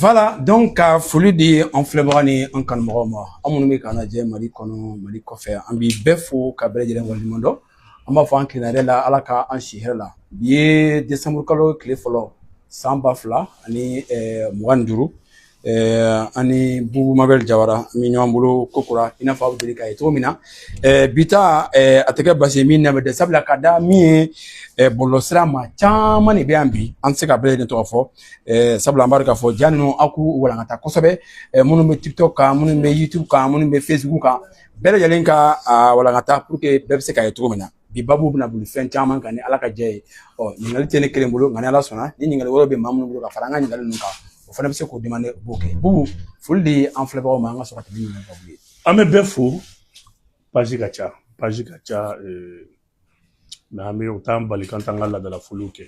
Voilà, donc ka foli di an filɛbaga ni an kanubagaw ma an minnu bɛ k'an lajɛ Mali kɔnɔ Mali kɔfɛ an b'i bɛɛ fo ka bɛɛ lajɛlen waleɲuman dɔn an b'a fɔ an tilenna la Ala ka an si hɛrɛ la bi ye décembre kalo tile fɔlɔ san 2025 ani Bubu Mabel Jawara an bɛ ɲɔgɔn bolo kokura i n'a fɔ aw bɛ deli k'a ye cogo min na bi ta a tɛ kɛ basi ye min na bɛ dɛ sabula ka da min ye bɔlɔlɔsira ma caman de bɛ yan bi an tɛ se ka bɛɛ lajɛlen tɔgɔ fɔ sabula an b'a dɔn k'a fɔ ja ninnu aw k'u walankata kosɛbɛ minnu bɛ TikTok kan minnu bɛ YouTube kan minnu bɛ Facebook kan bɛɛ lajɛlen ka walankata pour que bɛɛ bɛ se k'a ye cogo min na bi babu bɛna boli fɛn caman kan ni Ala ka jɛ ye ɲininkali tɛ ne kelen bolo nka ni Ala sɔnna ni ɲininkali wɛrɛ bɛ maa minnu bolo ka fara an ka ɲininkali ninnu kan o fana bɛ se k'o demander o b'o kɛ Bubu foli de an filɛbagaw ma an ka sɔrɔ ka tɛmɛ ɲininkali ka b'u ye an bɛ bɛɛ fo page ka ca mais an bɛ o t'an bali k'an t'an ka laadala foliw kɛ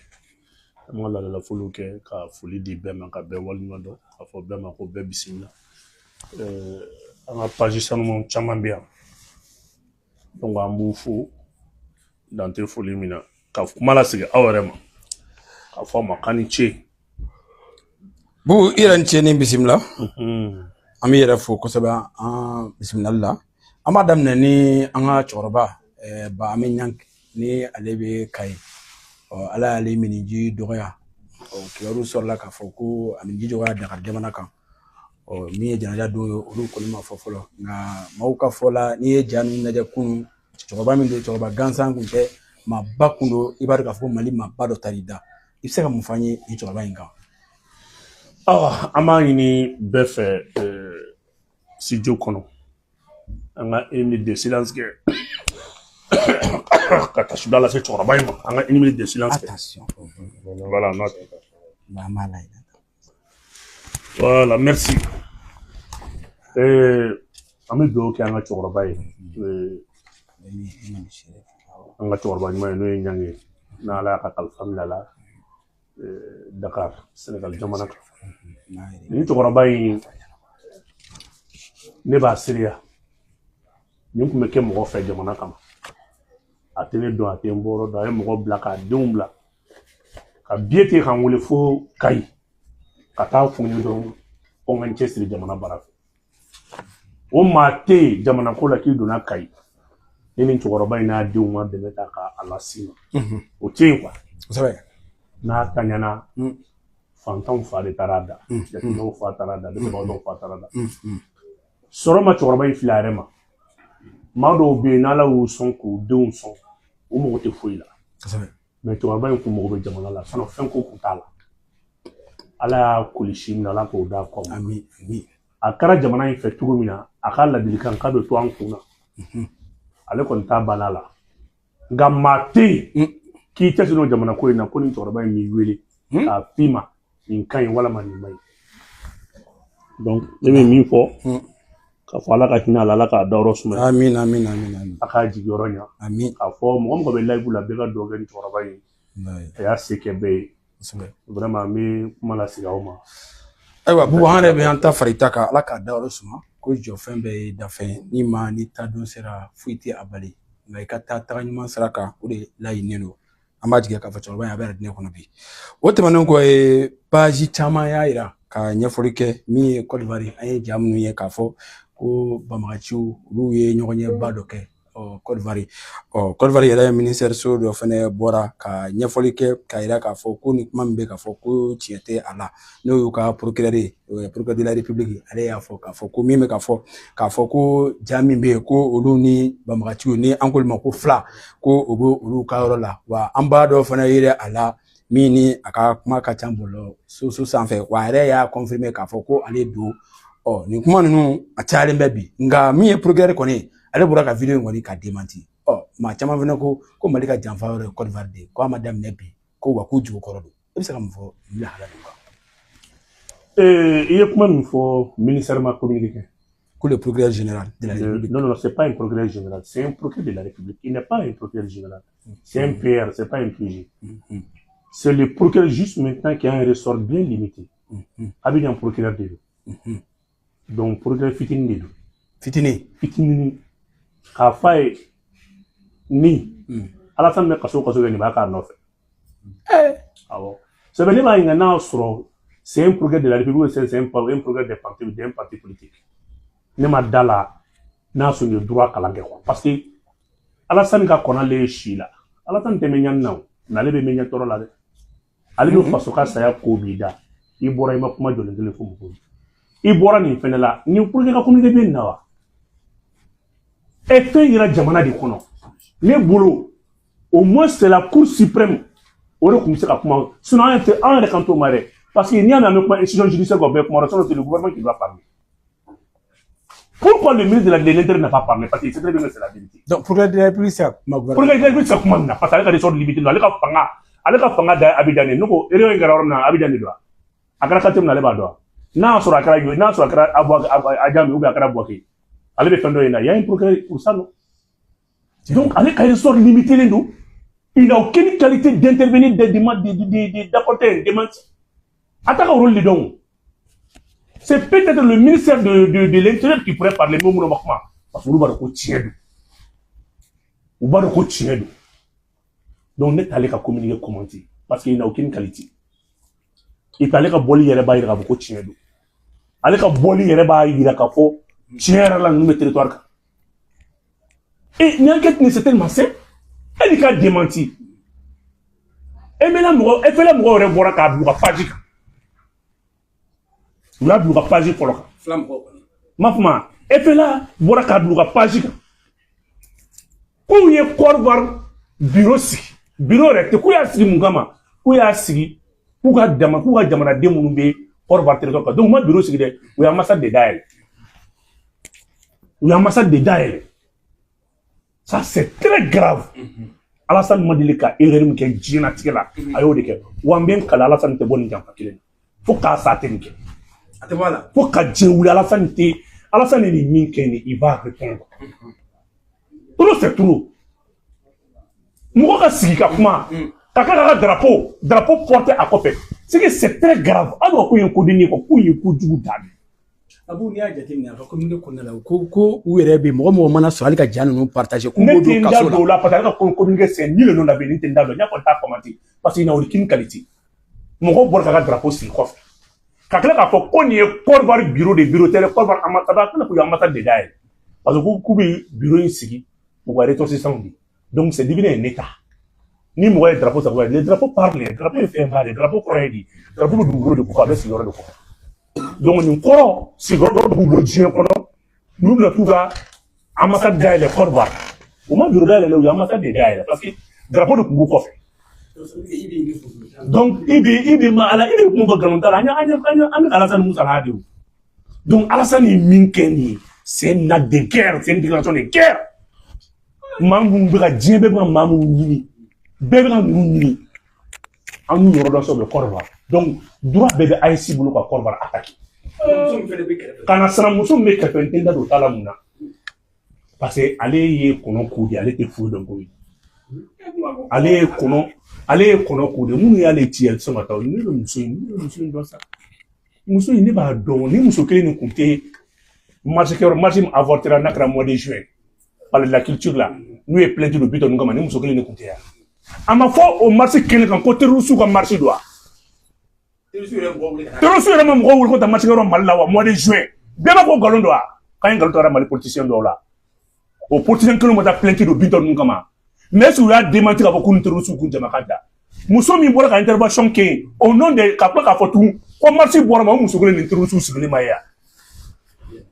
an ka laadala foliw kɛ ka foli di bɛɛ ma ka bɛɛ waleɲuman dɔn ka fɔ bɛɛ ma ko bɛɛ bisimila an ka page sanumanw caman bɛ yan donc an b'u fo dan tɛ foli min na ka kuma lasegin aw yɛrɛ ma ka fɔ ma k'an ni ce Bubu i yɛrɛ ni ce ni bisimila an bɛ yɛrɛ fo kosɛbɛ an bisimilali la an b'a daminɛ ni an ka cɛkɔrɔba Ba Ami Ɲanki ni ale bɛ Kayi Ala y'ale miniji dɔgɔya kibaru sɔrɔla k'a fɔ ko a miniji dɔgɔya Dakari jamana kan min ye janaja don ye olu kɔni ma fɔ fɔlɔ nka maaw ka fɔ la n'i ye ja ninnu lajɛ kunun cɛkɔrɔba min don cɛkɔrɔba gansan kun tɛ maaba kun don i b'a dɔn k'a fɔ Mali maaba dɔ tar'i da i bɛ se ka mun f'an ye nin cɛkɔrɔba in kan an b'a ɲini bɛɛ fɛ studio kɔnɔ an ka 1 minute de silence kɛ ka tasuma lase cɛkɔrɔba in ma an ka 1 minute de silence kɛ voilà voilà merci an bɛ dugawu kɛ an ka cɛkɔrɔba ye an ka cɛkɔrɔba ɲuman ye n'o ye Ɲangi ye n'Ala y'a ka kalifa minɛ a la Dakar Sénégal jamana kan nin cɛkɔrɔba in ne b'a sereya nin tun bɛ kɛ mɔgɔ fɛ jamana kama a tɛ ne dɔn a tɛ n bɔrɔ dɔn a ye mɔgɔ bila k'a denw bila ka biye ten k'an wele fo Kayi ka taa f'u ye dɔrɔn ko n ka n cɛsiri jamana baara fɛ o maa tɛ yen jamana ko la k'i donna Kayi ne ni cɛkɔrɔba in n'a denw ma dɛmɛ ta k'a lasi ma o tɛ yen quoi n'a taɲana fantanw fa de taara da jateminɛw fa taara da dɛmɛbagaw fa taara da sɔrɔ ma cɛkɔrɔba in fili a yɛrɛ ma maa dɔw bɛ yen n'Ala y'u sɔn k'u denw sɔn u mago tɛ foyi la mais cɛkɔrɔba in kun mago bɛ jamana la sinon fɛn ko kun t'a la Ala y'a kɔlɔsi min Ala k'o d'a kɔ ma a kɛra jamana in fɛ cogo min na a ka ladilikan k'a bɛ to an kun na ale kɔni t'a banna la nka maa tɛ yen k'i cɛsiri o jamana ko in na ko ni cɛkɔrɔba in b'i wele k'a f'i ma nin ka ɲi walima nin ma ɲi donc ne bɛ min fɔ k'a fɔ Ala ka hinɛ a la Ala k'a dayɔrɔ sumaya amin a k'a jigiyɔrɔ ɲa k'a fɔ mɔgɔ mɔgɔ bɛ live la bɛɛ ka dugawu kɛ ni cɛkɔrɔba in a y'a se kɛ bɛɛ ye vraiment an bɛ kuma lasegin aw ma ayiwa Bubu an yɛrɛ bɛ an ta fara i ta kan Ala k'a dayɔrɔ suma ko jɔ fɛn bɛɛ ye dafɛn ni ma ni ta don sera foyi tɛ a bali nka i ka taga ɲuman sira kan o de laɲininen don an b'a jigin k'a fɔ cɛkɔrɔba in a bɛ diɲɛ kɔnɔ bi o tɛmɛnen kɔ page caman y'a jira ka ɲɛfɔli kɛ min ye Côte d'Ivoire an ye ja minnu ye k'a fɔ ko banbaganciw olu ye ɲɔgɔn ɲɛba dɔ kɛ Côte d'Ivoire Côte d'Ivoire yɛrɛ ministère so dɔ fɛnɛ bɔra ka ɲɛfɔli kɛ k'a jira k'a fɔ ko ni kuma min bɛ k'a fɔ ko tiɲɛ tɛ a la n'o y'u ka procureur ye procureur de la République ale y'a fɔ k'a fɔ ko min bɛ k'a fɔ ko ja min bɛ yen ko olu ni banbaganciw ni an k'olu ma ko fila ko o bɛ olu ka yɔrɔ la wa an b'a dɔ fana yɛrɛ a la min ni a ka kuma ka ca bɔlɔ so sanfɛ wa a yɛrɛ y'a confirmer k'a fɔ ko ale don nin kuma ninnu a cayalen bɛ bi nka min ye procureur kɔni ale bɔra ka video in kɔni ka démenti maa caman fana ko Mali ka janfa yɔrɔ ye Côte d'Ivoire de ko a ma daminɛ bi ko wa k'u jugu kɔrɔ don e bɛ se ka mun fɔ nin lahala ninnu kan i ye kuma min fɔ ministère ma communiqué kɛ que le procureur général de la République non c'est pas un procureur général c'est un procureur de la République il n'est pas un procureur général c'est un PR c'est pas un PG c'est le procureur juste maintenant qui a un ressort bien limité Abidjan procureur de lui donc procureur fitini de lui fitini k'a f'a ye ni Alassane bɛ kaso kɛ nin b'a k'a nɔfɛ awɔ sɛbɛn ne b'a ɲininka n'a sɔrɔ c'est un progrès de la République, c'est un progrès d'un parti politique. Ne ma dala n'a son droit à la guerre. Parce que Alassane ka kona le Chila. Alassane te menyan na. N'ale be menyan toro la de. Ale no faso ka saya ko bida. I bora ima kuma jole ngele fo mo. I bora ni fene la. Ni pour que ka communiquer bien na wa. Et fait ira jamana de kono. Les boulot au moins c'est la Cour suprême. On a commencé à comment sinon on était en recanto maré parce qu'il n'y a même pas une décision judiciaire comme c'est le gouvernement qui doit parler. Pourquoi le ministre de l'Intérieur n'a pas parlé? Parce qu'il sait très bien que c'est la vérité. Donc, pour la République, c'est ma gouvernement. Pour la République, c'est comment? Parce qu'il y a des sortes de limites. Il y a fanga d'Abidjan. Nous, il y a un garçon à Abidjan. Akara katem na leba doa. Na sur Akara yo, na sur Akara Adjami ou Akara Boaké. Allez, il y a un progrès pour ça, non? Donc, avec un sort limité, il n'a aucune qualité d'intervenir, d'apporter des démenti. Attaque au rôle de don. C'est peut-être le ministère de l'Intérieur qui pourrait parler même au parce que nous avons tiens. Nous avons tiens. Donc, on est allé à communiquer commenter parce qu'il n'a aucune qualité. Il est allé à boli et il a beaucoup tiens. Allez à boli et il a beaucoup tiens dans le territoire. Et l'enquête n'est certainement c'est elle a démenti. Et maintenant, elle fait la mort et voir qu'à bout à page. Là, bout à page pour le flamme. Ma elle fait là, voir qu'à bout à page. Où y a corps bureau si bureau recte, où y a si mungama, où y a si, où y a jamana démoulé, corps territoire. Donc, moi, bureau si où y a masse de daïl. Où y a masse de daïl. Ça, c'est très grave. Alassane Madili ka erreur ke jina tikela ayo de ke wamben kala Alassane te boni jampa kilen faut ka sa tenke ate voilà faut ka jeuli Alassane ni minke ni il va répondre tout c'est tout mo ka sigi ka kuma ka drapeau porté à côté c'est très grave ado ko yen ko dini ko yen ko jugu dabi Abu ni aja tini na communiquer ko na ko u yere be mo mana so ali ka janu no partager ko do kaso la partager ko communiquer c'est ni le nom da be ni tenda do nya ko ta commenter parce qu'il n'a aucune qualité mo ko bor ka drapeau si ko ka kala ka ko ni corbar bureau tel corbar ambassade ko ko ambassade de daï parce que ku be bureau ici ko va retorser ça donc c'est devenu un état ni mo drapeau ça va les drapeaux parlent les drapeaux fait mal les drapeaux correct drapeau du bureau de ko avec signora de ko donc nous croyons si nous nous ne pouvons pas ambassade d'ailleurs corbar au moins bureau d'ailleurs le ambassade d'ailleurs parce que drapeau de Congo coffre donc il mala il Congo galantara anya Alassane Moussa radio donc Alassane minkeni c'est une acte de guerre c'est une déclaration de guerre mamou bira djembe mamou ni bébé ni en nous redonner le corbar donc droit bébé AIC bolo ko corbar attaqué kana sana muso me ka fentenda do tala muna parce que ale ye kono kudi ale te fu don ko ale kono kudi munu ya le tiel so mata ni muso do sa muso ni ba don ni muso kele ni kunte marché avortera nakra mois de juin par la culture là nous est plein de but on ngama ni muso kele ni kunte ya ama fo au marché kele kan côté rusu ka marché doit Terrorisme est même gros quand marché au mois de juin. Bien avant galon doa, quand un galon doa mal politicien doa là. Au politicien que l'on m'a plainté de biton n'kama. Mais si vous avez démenti à beaucoup de terrorisme qu'on jamakada. Nous sommes imbora ka intervention qui au nom de kapla ka fotu, comme marché boire ma muso gole terrorisme sur les maya.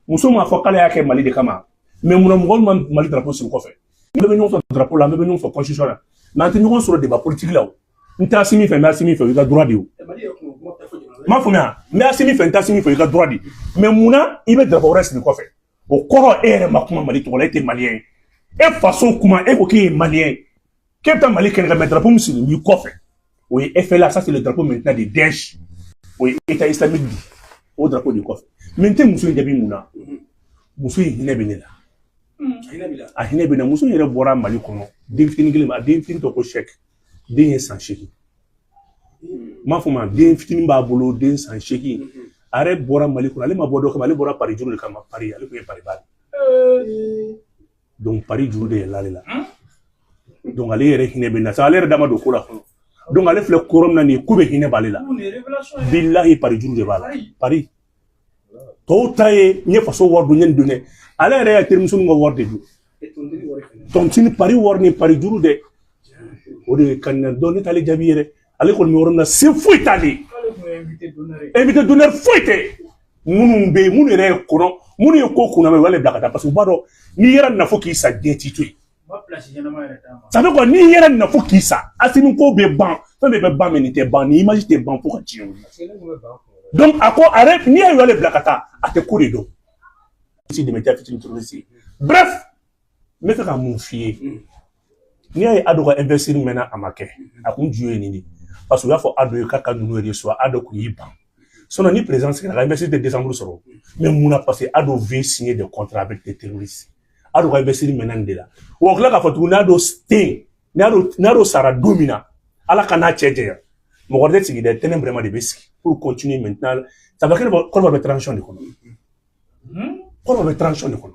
Nous sommes à fokale ya ke Mali de kama. Mais mon homme Mali drapeau sur quoi fait. Nous venons sur drapeau là, nous venons sur constitution là. Maintenant sur le débat politique là. Nta simi fait il a droit de ma fumia mais asimi fait nta simi fait il a droit de mais mouna il veut d'abord rester de quoi faire au corps est ma kuma Mali to était malien et façon comment est OK malien quel temps Mali qu'un mettre drapeau musulman du quoi faire oui et fait là ça c'est le drapeau maintenant de Daesh oui état islamique au drapeau du quoi maintenant musulman debi mouna musulman il n'est pas là ah il n'est pas là musulman il est bora Mali kono défini to ko chèque den sans chèque ma fuma den fitini ba bolo den sans chèque arrête bora Mali ko ale ma bodo ko ale bora Paris jour de kama Paris ale ko Paris ba donc Paris jour de là donc ale yere hine be na ça ale dama do ko la Donc, allez faire le quorum nani, koube hine balila. Billahi pari juru de bala. Paris. Totaye, nye faso wardu nyen dune. Allez réa termisun nga warde du. Tontini pari warni pari juru de. Ode kanna doni tali jabire. Allez kon mi warum na se fouy tali. Invité d'honneur fouité. Munu re kono. Munu yo ko kuna me wale blakata parce que bado ni yera na fo ki sa detitui. Ça veut quoi ni yera na fo ki sa. Asini ko be ban. Fo be ban mais ni te ban ni image te ban pour continuer. Donc à quoi arrête ni yo wale blakata à te corridor. Si de métier fitin ici. Bref, mais ça mon fier. Ni ay ado ka investir mena amake. Akun jué ni. Parce que là faut ado ka ka nunu re so ado ku yiban. Son ni présence qui a investi de décembre sur mais on a passé à devoir signer des contrats avec des terroristes. À devoir investir maintenant de là. Ou là quand on a do sting, n'ado sara domina. À la cana tchédja. Mon regard c'est qu'il est tellement vraiment de risques pour continuer maintenant. Ça va qu'on va mettre tranchant de quoi. Qu'on va mettre tranchant de quoi.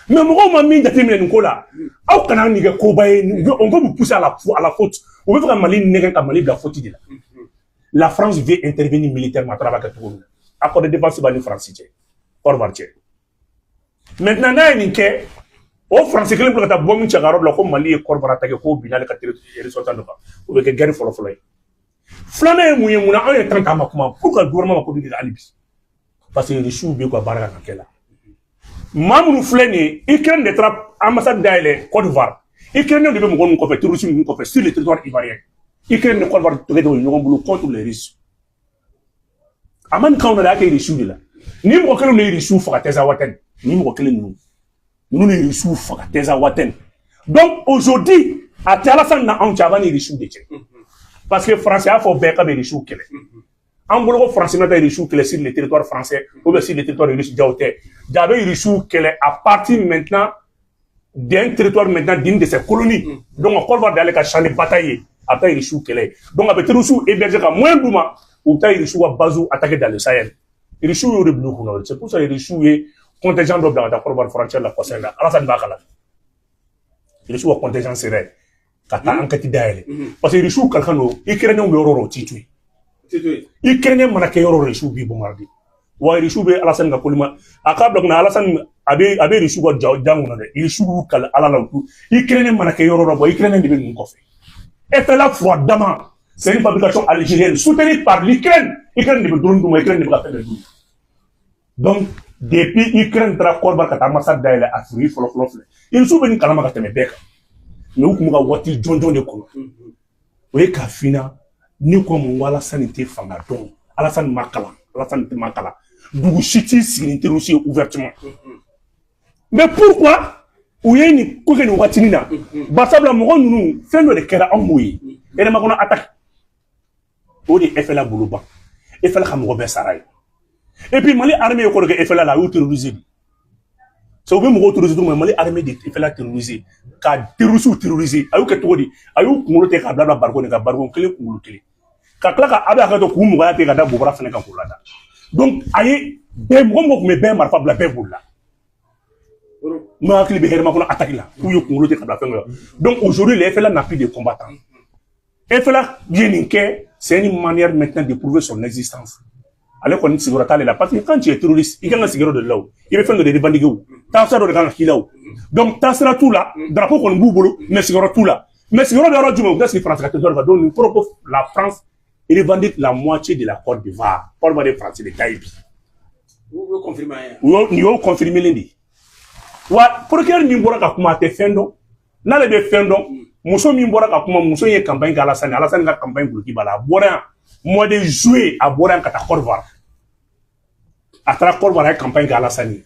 Mais mon moment mis d'attendre Nicolas. Au canal n'y a qu'au on va vous pousser à la faute. On veut faire Mali négatif à Mali de la faute de là. La France veut intervenir militairement à travers tout le monde. Accord de défense par les Français. Maintenant, il y a aux Français qui ont été bombés comme Mali et Corps attaqué au Binal et ressortant de bas. Ou bien guerre for fly. Flané mouillé mouna un temps à Makuma. Pourquoi le gouvernement a connu des alibis? Parce que les choux bien quoi barra dans quel là. Mamoun Flané, il crée des trappes ambassade d'Aile, Côte d'Ivoire. Il crée des gens qui ont fait terrorisme sur le territoire ivoirien. Ukraine ne croit pas que nous avons contre les risques. Aman quand on a des risques là. Ni mo kele les risques faut teza waten. Ni mo kele nous les risques faut teza waten. Donc aujourd'hui à Alassane na on tchaba les risques de tché. Parce que français a faut beka des risques kele. En gros français na des risques kele sur le territoire français ou bien sur le territoire russe jaouté. J'avais des risques kele à partir maintenant d'un territoire maintenant d'une de ces colonies. Donc on va d'aller ka champ de bataille. Après il choue qu'elle donc avec Roussou hébergé à moins de mois ou t'as il choue à Bazou attaqué dans le Sahel il choue au début c'est pour ça il choue contingent de dans la frontière la Kossenda Alassane Bakala il choue contingent serré kata enquête d'aile parce que il choue quelqu'un il crée un euro titui il crée un manake euro il choue bi bombardi wa il choue Alassane Gakolima akab na Alassane abe il choue jangu na il choue kala alala il crée un manake euro il crée un début mon coffre. Et fait là froidement. C'est une fabrication algérienne soutenue par l'Ukraine. L'Ukraine ne peut pas l'Ukraine ne peut pas faire le double. Donc, depuis l'Ukraine, la Corba Katamasa d'Aïla a fui, il s'ouvre une calama Katamebeka. Nous, nous avons dit John de Kono. Oui, Kafina, nous comme Wala Sanité Fangaton, Alassane Makala, Alassane Makala. Nous chiti s'il aussi ouvertement. Mais pourquoi? Ou y a une couche de Watinina. Bassabla Moron, nous faisons des kera en mouille. Et les Marocains attaquent. Ou des FLA Boulouba. FLA Kamourobe Saray. Et puis, Mali armée au corps de FLA la ou terrorisé. Ça veut me retrouver tout le Mali armée de FLA terrorisé. Car terrorisé. Ayou que tout dit. Ayou Koumote Kabla Bargon et Bargon Kele Koumoukele. Kaklaka Abaka Koumoura Tegada Boura Feneka Koulada. Donc, aïe, ben Momo me ben Marfa Blabé Boula. Donc aujourd'hui, les FLA n'a plus de combattants. FLA, c'est une manière maintenant de prouver son existence. Alors qu'on est là, parce que quand tu es terroriste, il y a un cigarette de là, il va faire des revendiquer. T'as ça de là. Donc, t'as ça tout là, drapeau qu'on boule, mais cigarette tout là. Mais cigarette de là, du moment où France va donner la France, il revendique la moitié de la Côte d'Ivoire. Pour le Français, les Taïbi. Vous confirmez? Vous confirmez lundi. Wa procureur min bora ka kuma te fendo na le be fendo muso min bora ka kuma muso ye campagne ga Alassane ka campagne pour bala bora mois de juillet a bora ka ta Corvar a tra Corvar campagne ga Alassane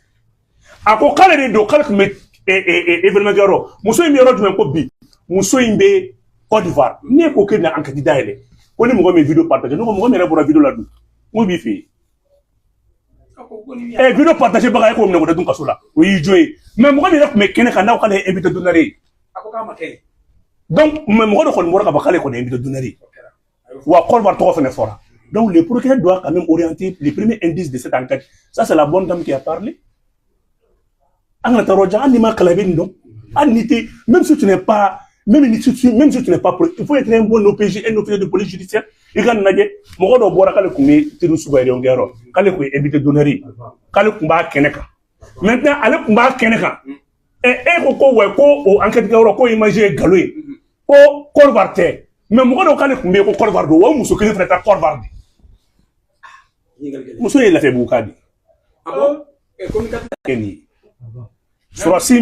ako kale do kale me événement garo muso mi ro dum ko bi muso imbe Côte d'Ivoire ne ko ke na enquête daile ko ni mo me vidéo partager no mo me na bora vidéo la du mo bi fi vidéo partagée par exemple on est kasola oui jouer mais moi mais kene kana ko les invité donner donc même moi ko mo ka bakale ko invité donner wa ko va to faire fort donc le procureur doit quand même orienter les premiers indices de cette enquête ça c'est la bonne dame qui a parlé angata roja anima kalabin donc anité même si tu n'es pas même si tu n'es pas prêt, il faut être un bon OPG, un officier de police judiciaire. Il y a des gens qui ont été évité donnerie. Maintenant, allez combat Keneka. Et ko enquête ko imaginer galoé. Ko Corvarte. Mais moi do kale kumbe ko Corvarte wo muso kele frère Corvarte. Muso il a fait bukadi. Ah bon? Et comme Keni. Surasi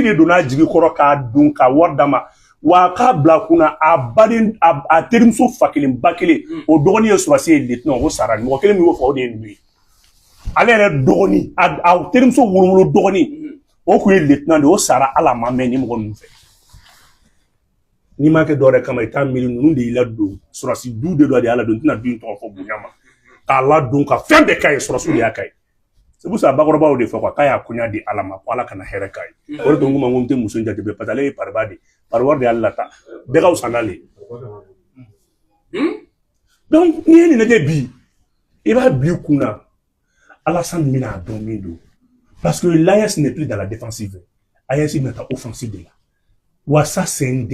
de donna jigi kɔrɔ k'a dun ka wari d'a ma wa k'a bila kunna a baden a terimuso fa kelen ba kelen o dɔgɔnin ye surasi ye lieutenant o sara mɔgɔ kelen min y'o fɔ o de ye ninnu ye ale yɛrɛ dɔgɔnin a terimuso wolowolo dɔgɔnin o kun ye lieutenant de o sara ala ma mɛn ni mɔgɔ ninnu fɛ n'i ma kɛ dɔwɛrɛ kama i t'a miiri ninnu de y'i ladon surasi du de dɔ de y'a ladon n tɛna du in tɔgɔ fɔ bonya ma k'a ladon ka fɛn bɛɛ k'a ye surasiw de y'a k'a ye. C'est pour ça bakɔrɔbaw de fɔ quoi k'a y'a koɲa di ala ma ko ala kana hɛrɛ k'a ye o de to n ko ma ko n tɛ muso in jate bɛ parce que ale ye pariba de pariwari de y'ale lata bɛɛ ka wusa n'ale donc n'i ye nin lajɛ bi i b'a bila i kun na Alassane bɛna a dɔn min don parce que l'AES n'est plus dans la défensive AES bɛna taa offensive de la wa ça c'est une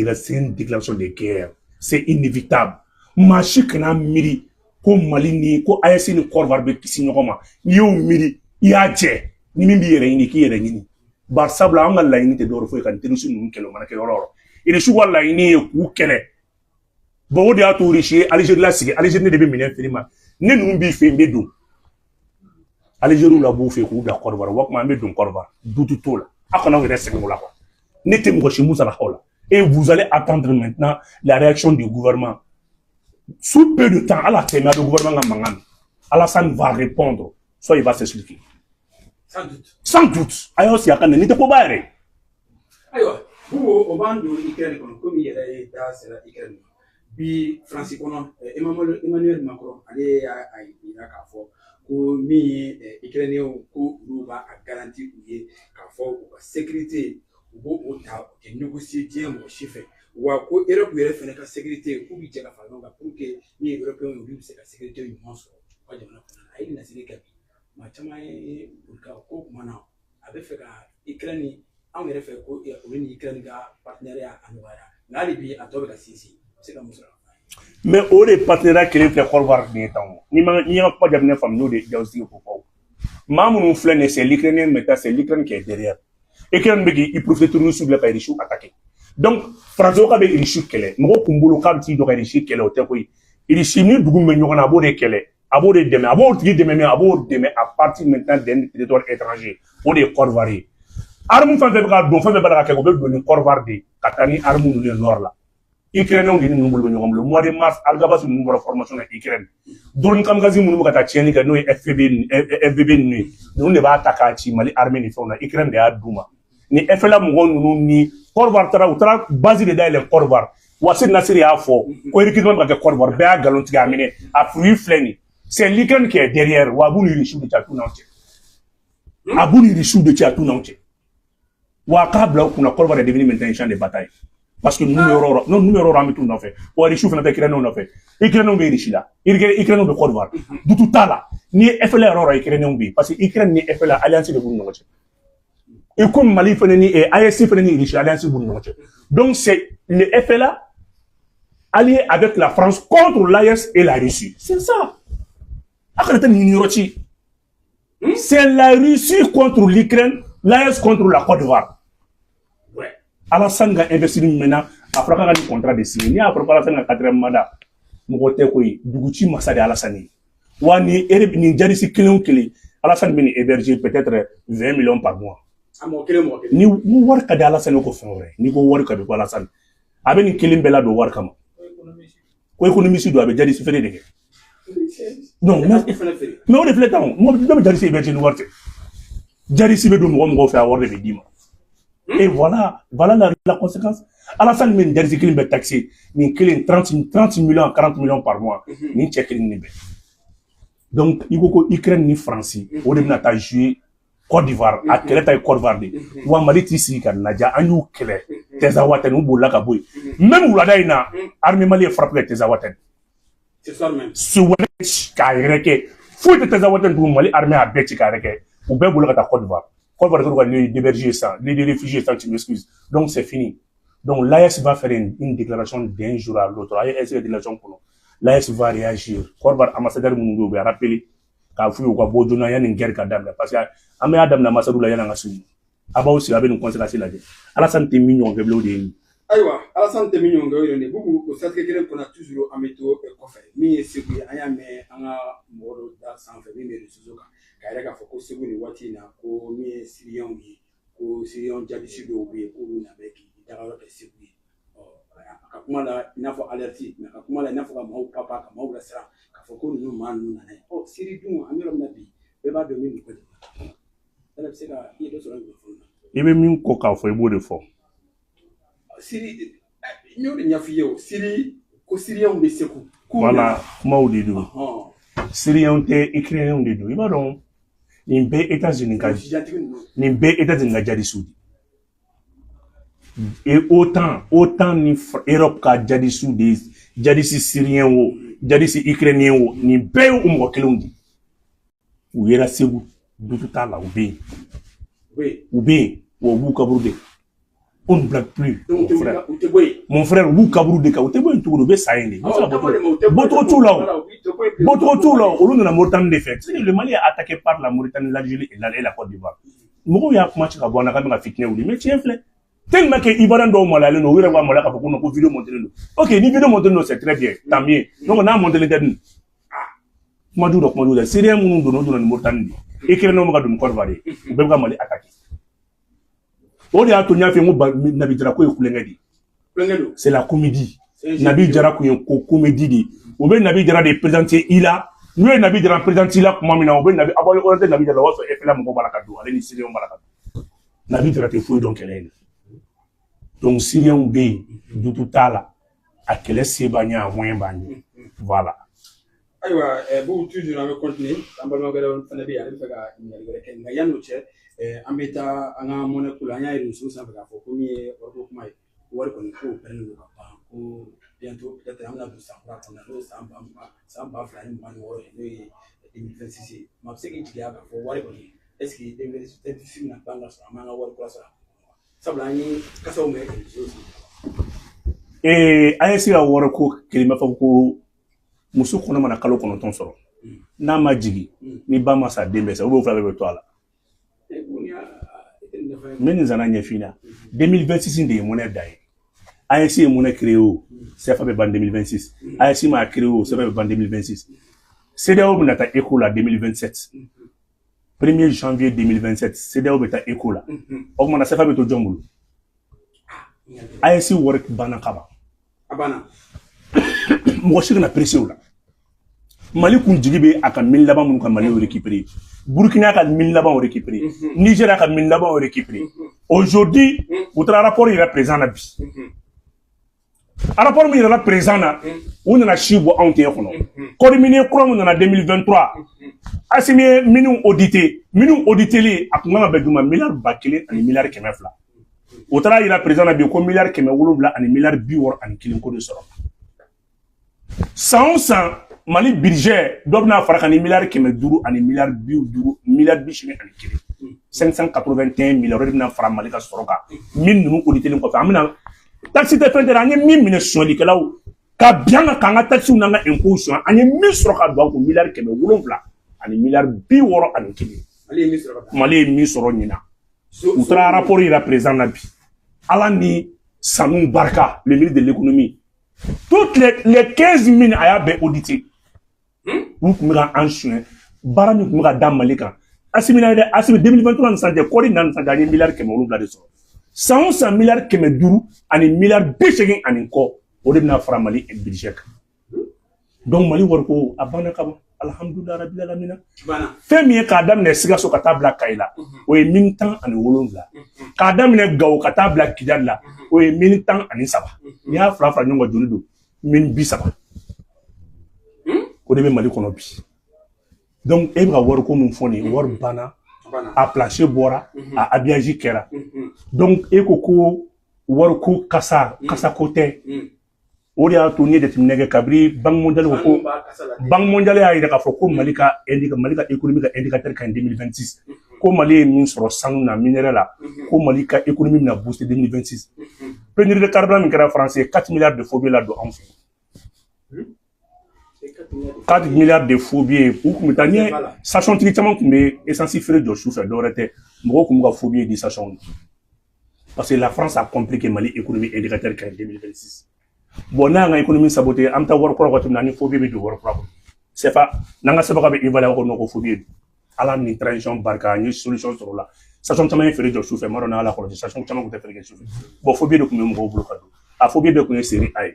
déclaration de guerre c'est inévitable maa si kana miiri ko Mali ni ko AES ni Côte d'Ivoire bɛ kisi ɲɔgɔn ma n'i y'o miiri i y'a jɛ ni min b'i yɛrɛ ɲini k'i yɛrɛ ɲini bari sabula an ka laɲini tɛ dɔwɛrɛ foyi ka nin terroriste ninnu kɛlɛ o mana kɛ yɔrɔ o yɔrɔ Irisiw ka laɲini ye k'u kɛlɛ bon o de y'a to Irisi ye Algérie lasigi Algérie ne de bɛ minɛn feere ma ne ninnu b'i fɛ yen n bɛ don Algériw la b'u fɛ k'u bila Côte d'Ivoire o kuma an bɛ don Côte d'Ivoire dutu t'o la a kana aw yɛrɛ sɛgɛn o la quoi ne tɛ mɔgɔ si musalakaw la et vous allez attendre maintenant la réaction du gouvernement sous peu de temps à la tête du gouvernement Mangan Alassane va répondre soit il va s'expliquer. Sans doute. Sans doute. Ayo si akane ni te ko ba yɛrɛ. Ayiwa, bubo o b'an don Ukraine kɔnɔ komi i yɛrɛ ye da sera Ukraine ma. Bi France kɔnɔ Emmanuel Macron ale y'a yira k'a fɔ ko min ye Ukrainien ko olu b'a garanti u ye k'a fɔ u ka sécurité u b'o ta u tɛ négocier diɲɛ mɔgɔ si fɛ. Wa ko Europe yɛrɛ fɛnɛ ka sécurité k'u bi jɛ ka fara ɲɔgɔn kan pour que ni Européens olu bɛ se ka sécurité ɲuman sɔrɔ u ka jamana kɔnɔ a ye laseli kɛ bi maa caman ye ka ko kuma na a bɛ fɛ ka Ukraine anw yɛrɛ fɛ ko olu ni Ukraine ka partenariat a nɔgɔyara nka hali bi a tɔ bɛ ka sinsin u bɛ se ka mun sɔrɔ. Mais o de partenariat kelen filɛ Côte d'Ivoire ni ye tan o n'i ka kuma jaabi ne faamu n'o de y'aw sigi k'o fɔ maa minnu filɛ nin ye c'est l'Ukrainien maintenant c'est l'Ukraine qui est derrière Ukraine bɛ k'i profiter tourner la ka Irisiw attaquer. Donc, François ka bɛ Irisiw kɛlɛ mɔgɔ kun bolo k'a bɛ t'i jɔ ka Irisiw kɛlɛ o tɛ koyi Irisiw ni dugu bɛ ɲɔgɔn na a b'o de kɛlɛ a b'o de dɛmɛ a b'o tigi dɛmɛ mais a b'o dɛmɛ à partir maintenant d'un territoire étranger o de ye Côte d'Ivoire ye arme fɛn fɛn bɛ ka don fɛn fɛn bɛ ka kɛ o bɛ don ni Côte d'Ivoire de ka taa ni arme ninnu ye nord la Ukrainiens de ni ninnu bolo bɛ ɲɔgɔn bolo mois de mars Algabas ninnu bɔra formation na Ukraine drone kamikaze minnu bɛ ka taa tiɲɛni kɛ n'o ye FVB ninnu ye ninnu de b'a ta k'a ci Mali armée ni fɛnw na Ukraine de y'a d'u ma ni FLA mɔgɔ ninnu ni Côte d'Ivoire taara u taara base de dayɛlɛ Côte d'Ivoire Ouassine Nassiri y'a fɔ ko recrutement bɛ ka kɛ Côte d'Ivoire bɛɛ y'a nkalon tigɛ a minɛ a fruit filɛ nin c'est l'Ukraine qui est derrière wa a b'u ni Irisiw de cɛ a t'u n'aw cɛ a b'u ni Irisiw de cɛ a t'u n'aw cɛ wa k'a bila u kunna Côte d'Ivoire est devenu maintenant un champ de bataille parce que nous yɔrɔ an bɛ t'u nɔfɛ wa Irisiw fana bɛ Ukrainiens nɔfɛ Ukrainiens bɛ Irisi la Ukrainiens bɛ Côte d'Ivoire dutu t'a la ni ye FLA yɔrɔ o Ukrainiens bɛ yen parce que Ukraine ni FLA alliance de b'u ni ɲɔgɔn cɛ et comme Mali fana ni AES fana ni Irisi alliance b'u ni ɲɔgɔn cɛ donc c'est le FLA allié avec la France contre l'AES et la Russie c'est ça. C'est la Russie contre l'Ukraine, l'AES contre la Côte d'Ivoire. Ouais. Alassane a investi maintenant, après qu'il a un contrat de signer. Il a préparé Alassane a 4e mandat. Mougote koui, Duguchi Massa de Alassane. Wani, ni Djadisi Kilon Kili, Alassane bini héberger peut-être 20 millions par mois. Ni warka de Alassane ko fongre, ni ko warka de Alassane. Abe ni Kilim Bella do warka ma. Ko économiste do abe Djadisi fere de. Non, mais on est fait tant. Moi, je me dis que c'est une warte. Jarisi veut de moi faire avoir des dîmes. Et voilà la conséquence. Alassane men Jarisi qui me taxé, mais qui 30 millions, 40 millions par mois, ni tchèque ni. Donc, il faut que Ukraine ni France, au début n'a joué Côte d'Ivoire, à quelle taille Côte d'Ivoire de. Ou à Mali ici, quand Nadia, un you clé, Tezawaten ou Boulakaboui. Même où la daïna, armée mali frappé Tezawaten. C'est ça même. Switch carré. Faut que Tezawaten pour Mali armée à Betty carré. Ou bien Boulaka Côte d'Ivoire. Côte d'Ivoire doit les héberger ça, les réfugiés ça, tu m'excuses. Donc c'est fini. Donc l'AS va faire une déclaration d'un jour à l'autre. AS fait déclaration pour l'AS va réagir. Corbar ambassadeur Mungo va rappeler qu'a fouillé au Gabon, il y a une guerre cadavre. Parce que Amé Adam l'ambassadeur là, il y a un assume. Aba aussi avait une conséquence là. Alassane Temignon veut bloquer. Aïwa, Alassane Temignon veut dire beaucoup. Ça c'est quelqu'un qu'on a toujours à mettre au coffre. Mais c'est que aya mais anga moro da sans faire mais Suzuka. Kaireka foko sebu ni wati na ko mi Sirion bi ko Sirion jadi sido bi ko na beki. Dara ke sebu. Akumala inafo alerti na akumala inafo ka mau papa ka mau rasra ka foko no man na ne. Oh Siri dum amiro na bi. Be ba do mi ko. Ala sera yedo so ngo fona. Ibe min ko ka fo ebo de fo. Siri ñoo de ñafi yow Siri ko Sirion be seku. Voilà, maudi do. Sirion te Ukrainien de do. Iba don ni be États-Unis ka ni be États-Unis ka jadi soudi. Et autant ni Europe ka jadi soudi, jadi si Syrien wo, jadi si Ukrainien wo, ni be o mo kelundi. Ou yera sebu dututa la ou bien ou bu kabrude. On ne blague plus. Mon frère, vous kabrude ka, ou te boy tout be saïni. Botro tout là. Au long de la Mauritanie des faits. Le Mali est attaqué par la Mauritanie, l'Algérie et la Côte d'Ivoire. Moko ya kuma chika bona ka nga fitne wuli mais tiens flé. Tellement que Ivoirian do malale no wira wa malaka ko no vidéo monter no. OK, ni vidéo monter no c'est très bien. Tant mieux. Donc on a monté les dedans. Kuma du do Syrien mun do no do na Mauritanie. E kire no maka dum korvare. Be ga Mali attaqué. Odi a to nya fe mo nabi dra ko e kulengedi. C'est la comédie. Nabi dra ko en comédie di. Ou bien Nabi dra de présenter Ila. Nous Nabi dra présenter Ila comme mina ou bien Nabi abo orienté Nabi dra wa so e fela mo balaka do. Ale ni Syrien balaka. Nabi dra te fouille donc elle est. Donc Syrien be du tout là à quel sebanya moyen bani. Voilà. Aïwa, vous toujours avec continuer. Ambalma gare on nabi ali faga nga yanu che ambeta anga mona kulanya iru so sa faga fo komi orko kuma wari ko ko perno ba ko bientôt peut-être on a vu ça on a vu ça ba flani man woro ni 2026 ma se ki tiga ba fo wari ko est-ce que 2026 na banga sa manga wari ko sa sabla ni kaso me ayesi la woro ko kelima fa ko musu kono mana kalo kono ton soro na ma jigi ni ba ma sa dembe sa o fla be to ala men zana nyefina 2026 de monnaie dai ASC monnaie créé c'est fait en 2026 ASC m'a créé c'est fait en 2026 CDAO beta école en 2027 1er janvier 2027 CDAO beta école augmenta c'est fait to jongulu ASC work bana kaba abana mo shi na pression la Mali kun jigi be aka 1000 laban mun kan Mali o récupérer Burkina ka 1000 laban o récupérer Niger ka 1000 laban o récupérer aujourd'hui votre rapport il est présent na bi rapport mi est présent na on na chibo onte kono ko mini krom na 2023 asimi minu audité li akuma be duma milliard bakile ani milliard kemefla votre il est présent na bi ko milliard kemewulubla ani milliard biwor ani kilin ko de soro 100 Mali budget dobna farakani milliard keme duru ani milliard biu duru milliard bishime ani kiri 581 milliards na fara Mali ka soroka min nu audité ko fa amina taxi de fin de l'année min min soli kala ka bien ka nga taxi na nga imposition ani min soroka do ko milliard keme wulonfla ani milliard bi woro ani kiri Mali min soro nyina outra rapport il représente na bi ala ni Sanou Barka le ministre de l'économie toutes les 15 000 aya be audité vous pouvez en chien barani vous pouvez dans Malika asimi 2023 santé kodi nan santé milliard keme wulu blade so 100 milliards keme duru ani milliard bishegin ani ko o de na fara Mali et budget donc Mali warko abana kaba alhamdulillah rabbil alamin bana femi ka damne siga so ka tabla kaila o e min tan ani wolonvla ka damne gaw ka tabla kidalla o e min tan ani saba ya fra nyongo jolido min bi saba o de be Mali kono bi donc e bra warko mun foni war bana a plancher bora a habillage kera donc e ko warko kasa kote o de a tourné de timnege kabri banque mondiale ya ida ka foko Malika économique indicateur en 2026 ko Mali est mis sur sanu na minerai là, ko Mali ka économie na booster 2026. Pénurie de carburant min kɛra français 4 milliards de faux billets là do en fait. 4 milliards de faux billets pour que m'tanier sachant directement que mes essence ferait de chauffeur d'orete m'ko comme ka faux billets de sachant parce que la France a compris que Mali économie indicateur qu'en 2026. Bon na nga économie sabotée am ta war ko ko tuna ni faux billets de war ko c'est pas nanga se ba be évaluer ko no ko faux billets ala ni transition barka ni solution sur là sachant tellement ferait de chauffeur marona ala ko sachant tellement ko te ferait chauffeur bon faux billets de ko m'ko bloqué a faux billets de ko série A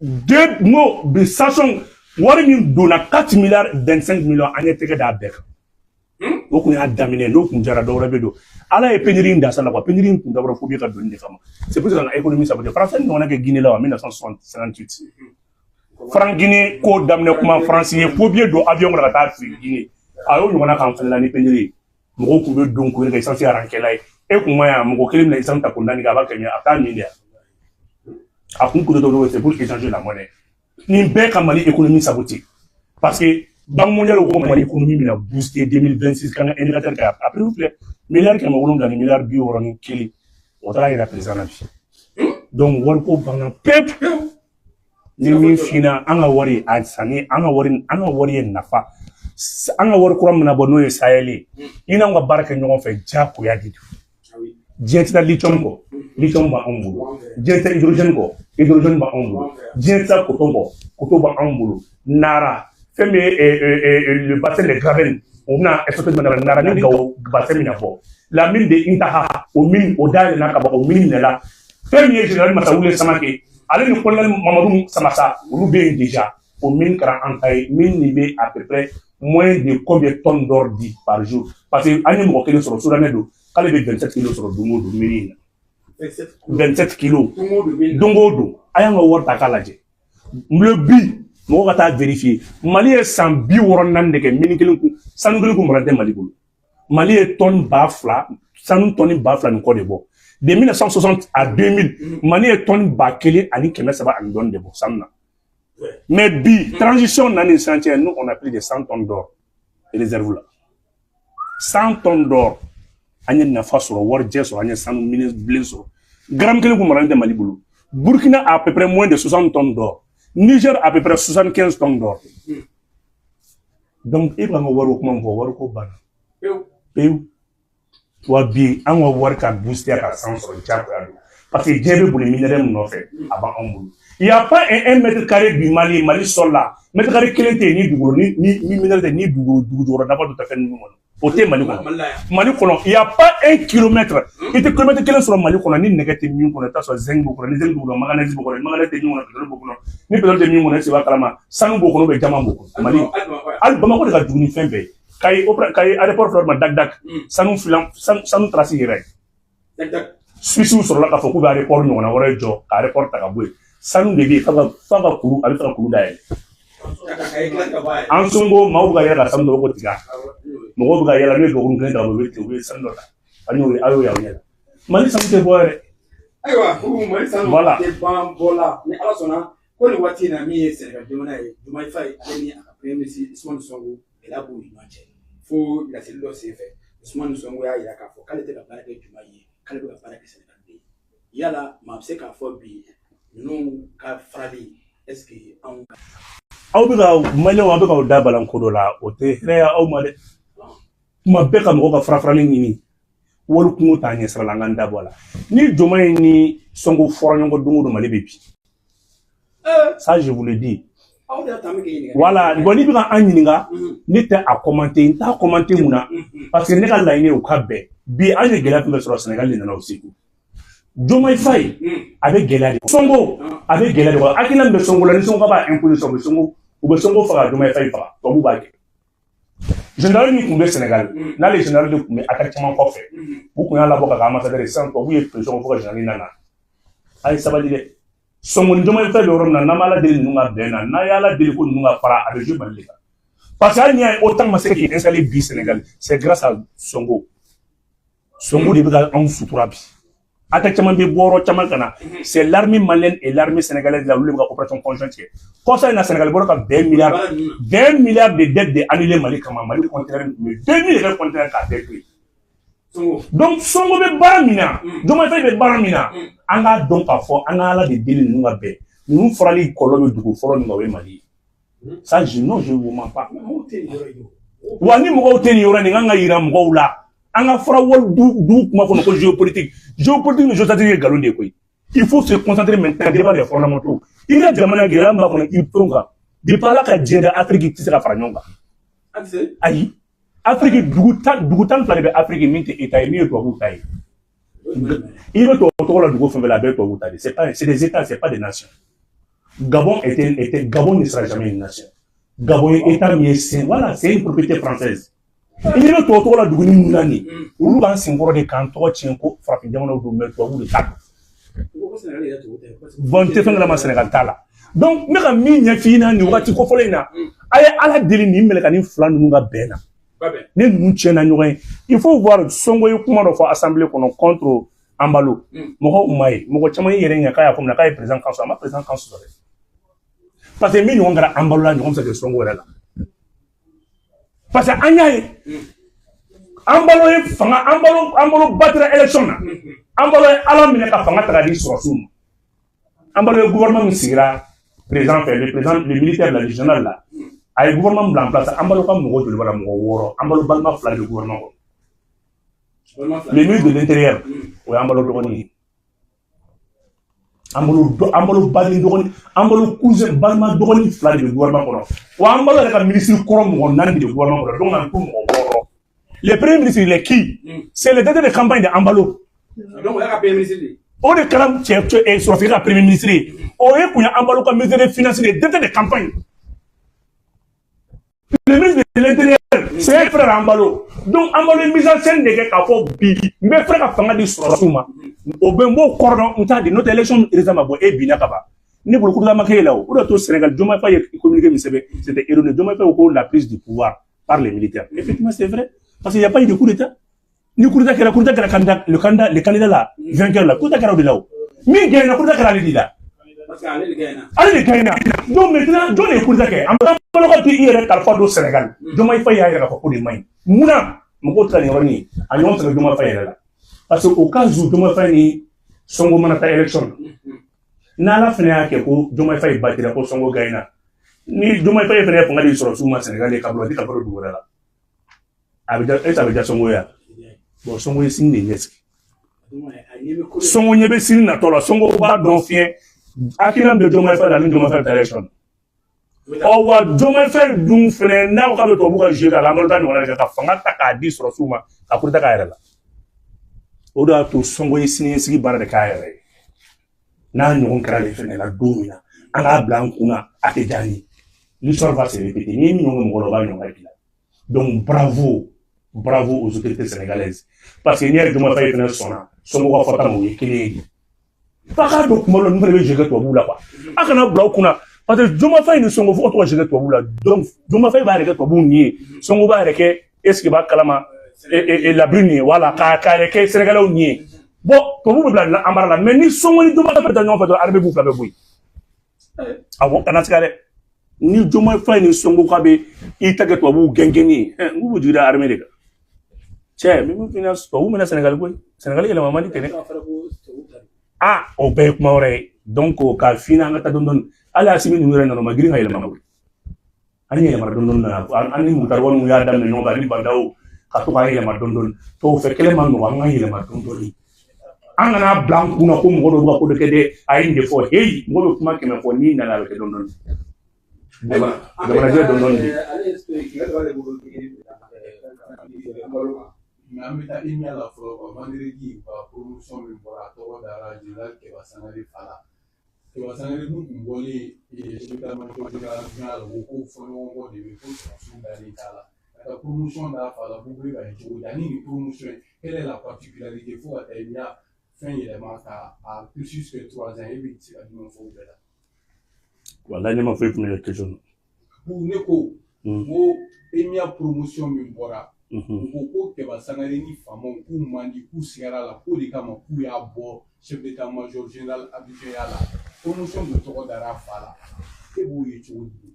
deux mots de sachant wari min donna 4 milliards 25 millions année tege da bek o kun ya damine no kun jara do rabe do ala e pénurie nda sala quoi pénurie kun da bro fobi ka donni fama c'est pour ça que l'économie ça veut français on a que Guinée là en 1968 franc Guinée ko damne kuma français fobi do avion la ta fi Guinée ayo ñu na kan fala ni pénurie mo ko be don ko re essentiel rankela e kuma ya mo ko kelim na essentiel ko ndani ga ba kenya ata milliard à concours de c'est pour échanger la monnaie. Ni bien qu'à Mali économie sabotée. Parce que dans le mondial, au Mali économie a boosté 2026 quand un indicateur qui a après vous plaît milliards qui m'ont donné milliards bio on qui on travaille la présence. Donc Walco bana pep ni min fina anga wari ansani anga wari nafa anga wari kuram na bono e saheli ina nga baraka ñogon fe jako ya ditu jenta lithium ba ombulu jenta hydrogène ba ombulu jenta coton ba ombulu nara femme le bassin de Graven on a exploité de nara ni gaw bassin mina bo la mine de Intaha au mine au dal na ka ba au mine là femme général Masaoulé Samake allez nous colonel Mamadou Samassa nous bien déjà au mine kara antay mine ni à peu près moins de combien de tonnes d'or dit par jour parce que année mo kele sur soudané do kale be 27 kilos sur dungo do mine 27 kilos dungo do ayanga worta kalaje le bi mo ka ta vérifier Mali est 100 bi woron nan de ke mine kelen ku sanu kelen ku morante Mali bulu Mali est tonne bafla sanu tonne bafla ni ko de bo de 1960 à 2000 Mali est tonne ba kele ani keme saba an don de bo samna mais bi transition nan chantier nous on a pris de 100 tonnes d'or et réserve là 100 tonnes d'or anya na fasoro war jeso anya sanu mine bleso gram kele ku morante Mali bulu Burkina a à peu près moins de 60 tonnes d'or Niger à peu près 75 tonnes d'or donc il va me voir comment on va voir peu wa bi an wa war ka booster ka sens sur japo parce que djebe pour les minéraux non fait avant on bulu il y a pas un mètre carré du Mali sol là mètre carré quel était ni dugo ni minéraux ni dugo n'a pas tout à fait nous côté Mali kono il y a pas 1 kilomètre il te kilomètre quel sur Mali kono ni négatif mi kono ta so zengo kono ni zengo do magana zibo kono magana te ni kono pétrole kono ni pétrole de mi kono c'est ba kalama sanu kono be jama kono Mali al bama ko de ka duguni fembe kay aéroport fleur ma dak sanu filam sanu tracé yere dak Suisse sur la ka foko be aéroport no na wara jo aéroport ta ka boy sanu de bi fanga kuru abi fanga kuru dai an songo mawu ga yara sanu do ko tiga mo ga yara ne do ko ngenda bo wete we sanu da anyo ayo ya nya Mali sanu te boere aywa Mali sanu te ban bola ni ala sona ko ni wati na mi Sénégal demana e Diomaye Faye ni après monsieur Ousmane Sonko et la boue noche faut la cellule c'est fait Ousmane Sonko ya ila ka fo kale te ka baraka Diomaye kale ka baraka Sénégal de yala ma se ka fo bi nous ka frali est-ce que on aw bi ka Mali wa bi ka da balan ko do la o te reya aw ma de ma be ka mo ka frafrani ni wol ku ta nya sala nganda bola ni Diomaye ni Sonko foronyo ngo dungu do Mali bebi ça je vous le dis voilà bon ni bi ka anyininga ni te a commenter ta commenter muna parce que ne ka la ine o ka be bi anye gela pe sur Sénégal ni na aussi Diomaye Faye avec gela Sonko avec gela de akina be Sonko la ni Sonko ba imposer Sonko ou be Sonko fera Diomaye Faye fera to bu ba ke général ni kumbe Sénégal na les général de kumbe attaquement ko fait bu ko ya la boka ka ambassadeur sans ko bu e pression ko général nana ay sabali de Sonko Diomaye Faye rom na mala de nunga bena na yala de ko nunga para avec je balika parce qu'il y a autant de qui installé bi Sénégal c'est grâce à Sonko de bi en sutura bi C'est l'armée malienne et l'armée sénégalaise de la coopération conjointe. Comme ça, le Sénégal a 20 milliards de dettes annulées Mali, Mali conteneur, 2 milliards de conteneurs à détruire. Donc, Songo be baramina, Diomaye Faye be baramina, anga donc à fond, anga la de délits nous a bé. Nous ferons les colonnes du forum de Mali. Ça, je ne vous mens pas. Wani mo teni yora ni nga yira mo la. Anga fera wol du kuma ko géopolitique. Géopolitique ne jotati galonde koy. Il faut se concentrer maintenant devant les fondamentaux. Il y a jamana gira ma ko il tonga. Di pala ka jenda Afrique ti sera faranyonga. Ayi. Afrique dugutan fla be Afrique minti état mi to bu tay. Il veut to la dugo la be to bu tay. C'est des états, c'est pas des nations. Gabon Gabon ne sera jamais une nation. Gabon est état mieux, voilà, c'est une propriété française. Il veut to la dugo ni munani. Ulu ban singoro de kanto tienko frappe jamono do me to bu de tak. Bon te fenga ma Sénégal tala. Donc me ka mi nya fina ni wati ko folena. Ay ala deli ni meleka ni flan nu nga bena. Il faut voir Songo comment faire assemblée contre Ambalo. Moko Umaye, Moko Chama Yerenga Kaya comme la Kaya président Kansu, ma président Kansu. Parce que nous on a Ambalo là, nous sommes de Songo là. Parce que Anyaye, Ambalo battre l'élection là. Ambalo ala mineka fanga tradi sur Soum. Ambalo le gouvernement sera président, le militaire la régionale là. Le gouvernement blanc en place, Ambalo pas mon de voilà mon woro, Ambalo balma fla le gouvernement. Le ministre de l'Intérieur, oui Ambalo dogoni. Ambalo bali dogoni, Ambalo cousin balma dogoni fla le gouvernement kono. Wa Ambalo le ministre korom mon nandi le gouvernement kono, donc en tout mon woro. Le premier ministre il est qui? C'est le directeur de campagne de Ambalo. Donc on a premier ministre. On est quand même et sur le premier ministre. On est qu'on a Ambalo comme ministre des finances, le directeur de campagne. Le ministre de l'Intérieur, c'est un frère Ambalo. Donc, Ambalo est mis en scène de quelqu'un qui a Bibi. Mais frère a fait des sourcils. Au Bembo, cordon, on t'a dit notre élection est bien là-bas. Ni pour le coup de la maquille là, où le Sénégal, Diomaye Faye communiqué, c'était erroné. Diomaye Faye au cours de la prise du pouvoir par les militaires. Effectivement, c'est vrai. Parce qu'il n'y a pas eu de coup d'État. Ni coup d'État, le candidat là, vainqueur là, coup d'État là-haut. Mais il y a un coup d'État là. Allez, Gaïna. Donc maintenant, John est pour ça que, en parlant de l'IRE, parfois au Sénégal, Diomaye Faye a pour les mains. Mouna, mon autre année, à Lyon, c'est Diomaye Faye là. Parce qu'au cas où Diomaye Faye son mandat élection, n'a fait un peu, Diomaye Faye battre la poste son Gaïna. Ni Diomaye Faye fait pour aller sur le Souma Sénégal, les câbles, des câbles de là. Avec déjà son goya. Bon, son goya signe des son goya signe n'a pas la son goya d'enfien. Akina be Diomaye Faye la Diomaye Faye élection. O wa Diomaye Faye dun fene na ko be to buka jira la molta ni wala ka fanga ta ka di sur suma ka pour ta ka yela. O da to songo yisini sigi bara de ka yela. Na nyon kra le fene la domina. Anga blankuna ate jani. L'histoire va se répéter. Ni nyon mo lo ba nyon ka pila. Donc bravo aux autorités sénégalaises parce que ni Diomaye Faye fene sona songo ko fata mo yekini. Pas donc moi nous devons gérer toi là quoi. Akana blau kuna parce que Diomaye Faye ne sont pas toi gérer toi là. Donc Diomaye Faye va arrêter toi nier. Songo va arrêter est-ce que va kalama et la brune voilà ka arrêter Sénégalais nier. Bon toi vous là amara mais ni songo ni Diomaye Faye dans fait armée vous faire boui. Ah bon kana skale ni Diomaye Faye ni songo ka be itaga toi vous gengeni. Vous dire armée les gars. Tiens mais vous finance toi vous menace Sénégalais il a maman dit tene. Ah, au pays Mauré, donc au cas final, à la semaine, nous avons magri à Yelamaou. Ani Yamadon, Ani Mutaron, we are done in Nobody Bandao, Katuka Yamadon, to Fekeleman, Wanga Yamadon. Angana Blanc, Unakum, what would the I in the for hey, what of Makim for Nina London. Mamita email for Mandiri promotion report da Rajila que va sanar fala. Que va sanar Mungoli et notamment au fond de promotion d'Alikala. La promotion da fala vous voulez une promotion. Quelle est la particularité faut atteindre fin élément à plus que 3 ans et 8 c'est la dimension de là. Voilà, il m'a fait une question. Pour Neko, email promotion Mimbora. ko Keba Sangare ni famo ku mandi ku sigara la ko de kama ku ya bo chef d'état-major général Abidjan ya la promotion de tɔgɔ dara fa la e b'o ye cogo di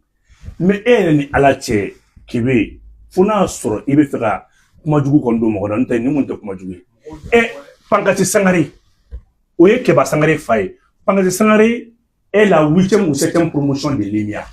mais e yɛrɛ ni ala cɛ Kebe fo n'a sɔrɔ i bɛ fɛ ka kuma jugu kɔni don mɔgɔ la n'o tɛ ni mun tɛ kuma jugu ye Pankati Sangare o ye Keba Sangare fa ye Pankati Sangare est la 8e ou 7e promotion de l'EMIA.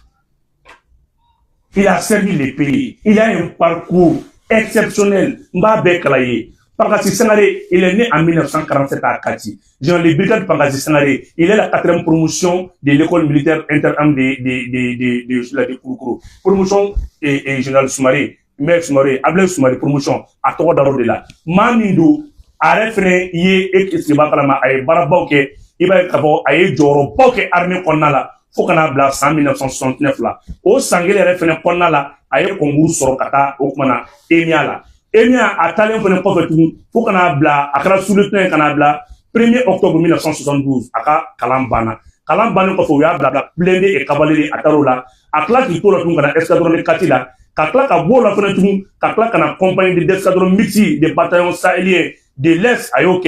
Il a servi le pays. Il a un parcours exceptionnel. Mbabe Kalaye. Pankati Sangare, il est né en 1947 à Kati. Jean le brigade Pankati Sangare, il est la 4e promotion de l'école militaire interarmes de Kouroukoro. Promotion et général Soumaré, maire Soumaré, Ablaye Soumaré, promotion à Toro Daro de la. Mamindou, a référé, yé, et Sibakalama, a Barabauke, il va être à Joro, Poke, armée Konala, Fokana Bla, 1969 là. Au Sangele référé Konala, a Kongourou Sorokata, Okmana, Emiala. Emia a talent pour ne pas tout, Fokana Bla, Akara Soulutien Kanabla, 1er octobre 1972, Aka Kalambana. Kalambana, Kofoya, Blabla, blindé et cavalier à Tarola, Akla qui tourne à la escadron de Katila, Kakla a beau la fenêtre, Kakla a compagnie de escadrons mixi des bataillons sahéliens de l'Est à Yoke,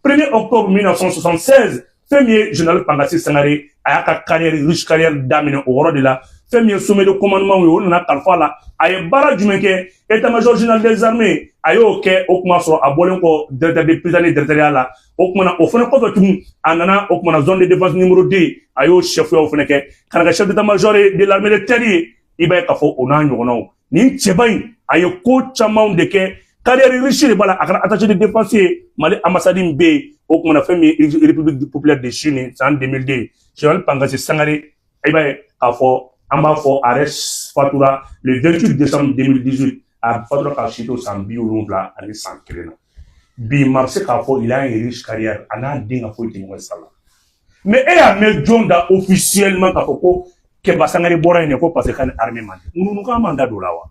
1er octobre 1976, premier général Pankati Sangare a une carrière, riche carrière d'amine au roi de la, premier sommet de commandement où on a parfois là, a eu barra du mec, état-major général des armées, a eu ok, au commencement à Bolongo, des prisonniers de là, au moment au fond de tout, anana, au moment zone de défense numéro 2, a eu chef au fond quand le chef d'état-major de l'armée de Terry, il va être au nan, ni Tchebaï, a eu coach amount de que, carrière riche, les balles, attaché de défensier, Malé Amassadim B, au moment fait République populaire de Chine, c'est en 2002, général Pankati Sangare, il va être Amba fo Ares Fatura le 28 décembre 2018 à Fatura Kachito Sambi ou Lumbla à Nissan-Kelena. Bi Marseille Kafo, il a une riche carrière, il a un dingue à fouiller de Sala. Mais il a mis Jonda officiellement Kafoko, Keba Sangare Bora et Neko parce qu'il y a une armée mandée. Nous n'avons pas mandat de l'awa.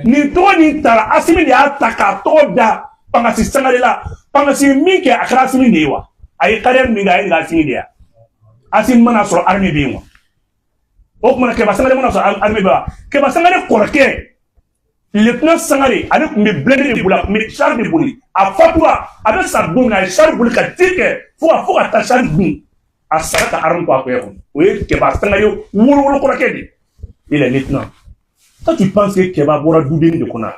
Ni toi ni tara, asimi de ataka, toda, Pankati Sangare la, Pankati Mike a Krasimi Newa. Aïe carrière Miga et Gasimi Dea. Asim Mana sur l'armée Bima. O kuma Keba Sangare mona so armée ba Keba Sangare korke lieutenant Sangare avec mes blindés de boula mes chars de bouli a Fatura avec sa bombe na char bouli ka tike faut ta char bouli a sarata arme ko ko oui Keba Sangare wolo korke di il est lieutenant. Toi tu penses que Keba bora doudeni de kona